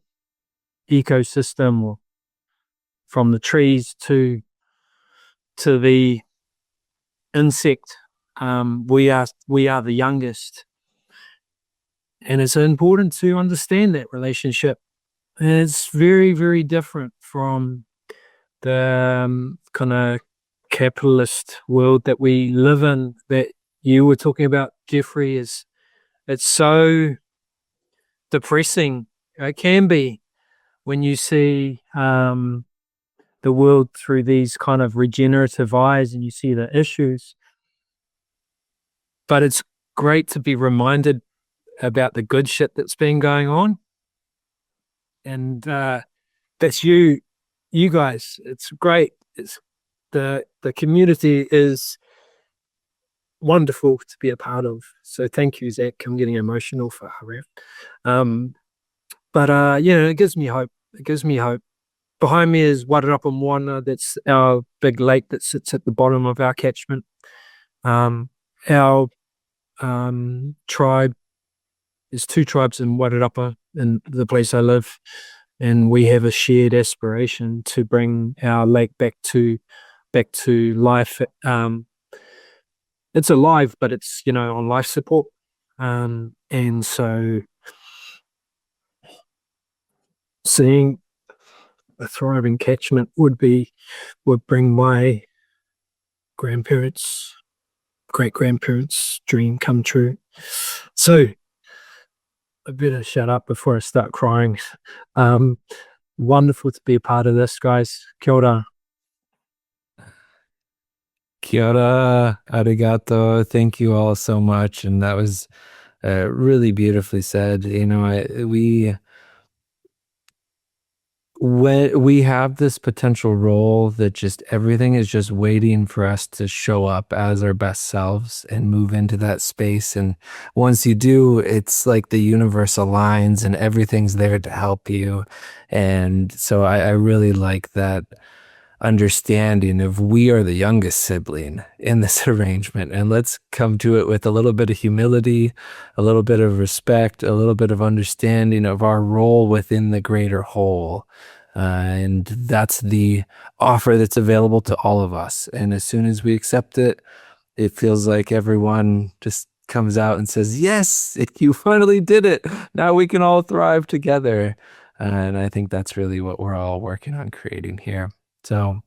ecosystem, or from the trees to the insect. We are the youngest, and it's important to understand that relationship. And it's very, very different from the kind of capitalist world that we live in, that you were talking about, Jeffrey. It's so depressing. It can be, when you see the world through these kind of regenerative eyes and you see the issues. But it's great to be reminded about the good shit that's been going on. And that's you guys. It's great. It's the community is wonderful to be a part of. So thank you, Zach. I'm getting emotional for Haref. But it gives me hope. It gives me hope. Behind me is Wairarapa. That's our big lake that sits at the bottom of our catchment. Our tribe, there's 2 tribes in Wairarapa, in the place I live, and we have a shared aspiration to bring our lake back to life. It's alive, but it's on life support, and so seeing a thriving catchment would bring my grandparents, great-grandparents' dream come true. So I better shut up before I start crying. Wonderful to be a part of this, guys. Kia ora. Kia ora, arigato. Thank you all so much. And that was really beautifully said. We have this potential role that just everything is just waiting for us to show up as our best selves and move into that space. And once you do, it's like the universe aligns and everything's there to help you. And so I really like that understanding of we are the youngest sibling in this arrangement, and let's come to it with a little bit of humility, a little bit of respect, a little bit of understanding of our role within the greater whole. And that's the offer that's available to all of us. And as soon as we accept it, it feels like everyone just comes out and says, yes, you finally did it. Now we can all thrive together. And I think that's really what we're all working on creating here. So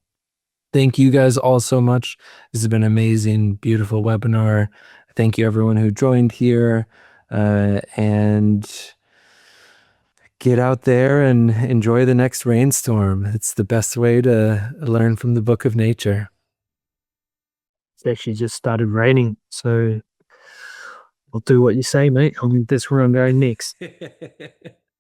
thank you guys all so much. This has been an amazing, beautiful webinar. Thank you everyone who joined here, and get out there and enjoy the next rainstorm. It's the best way to learn from the book of nature. It's actually just started raining, so I'll do what you say, mate. That's where I'm going next.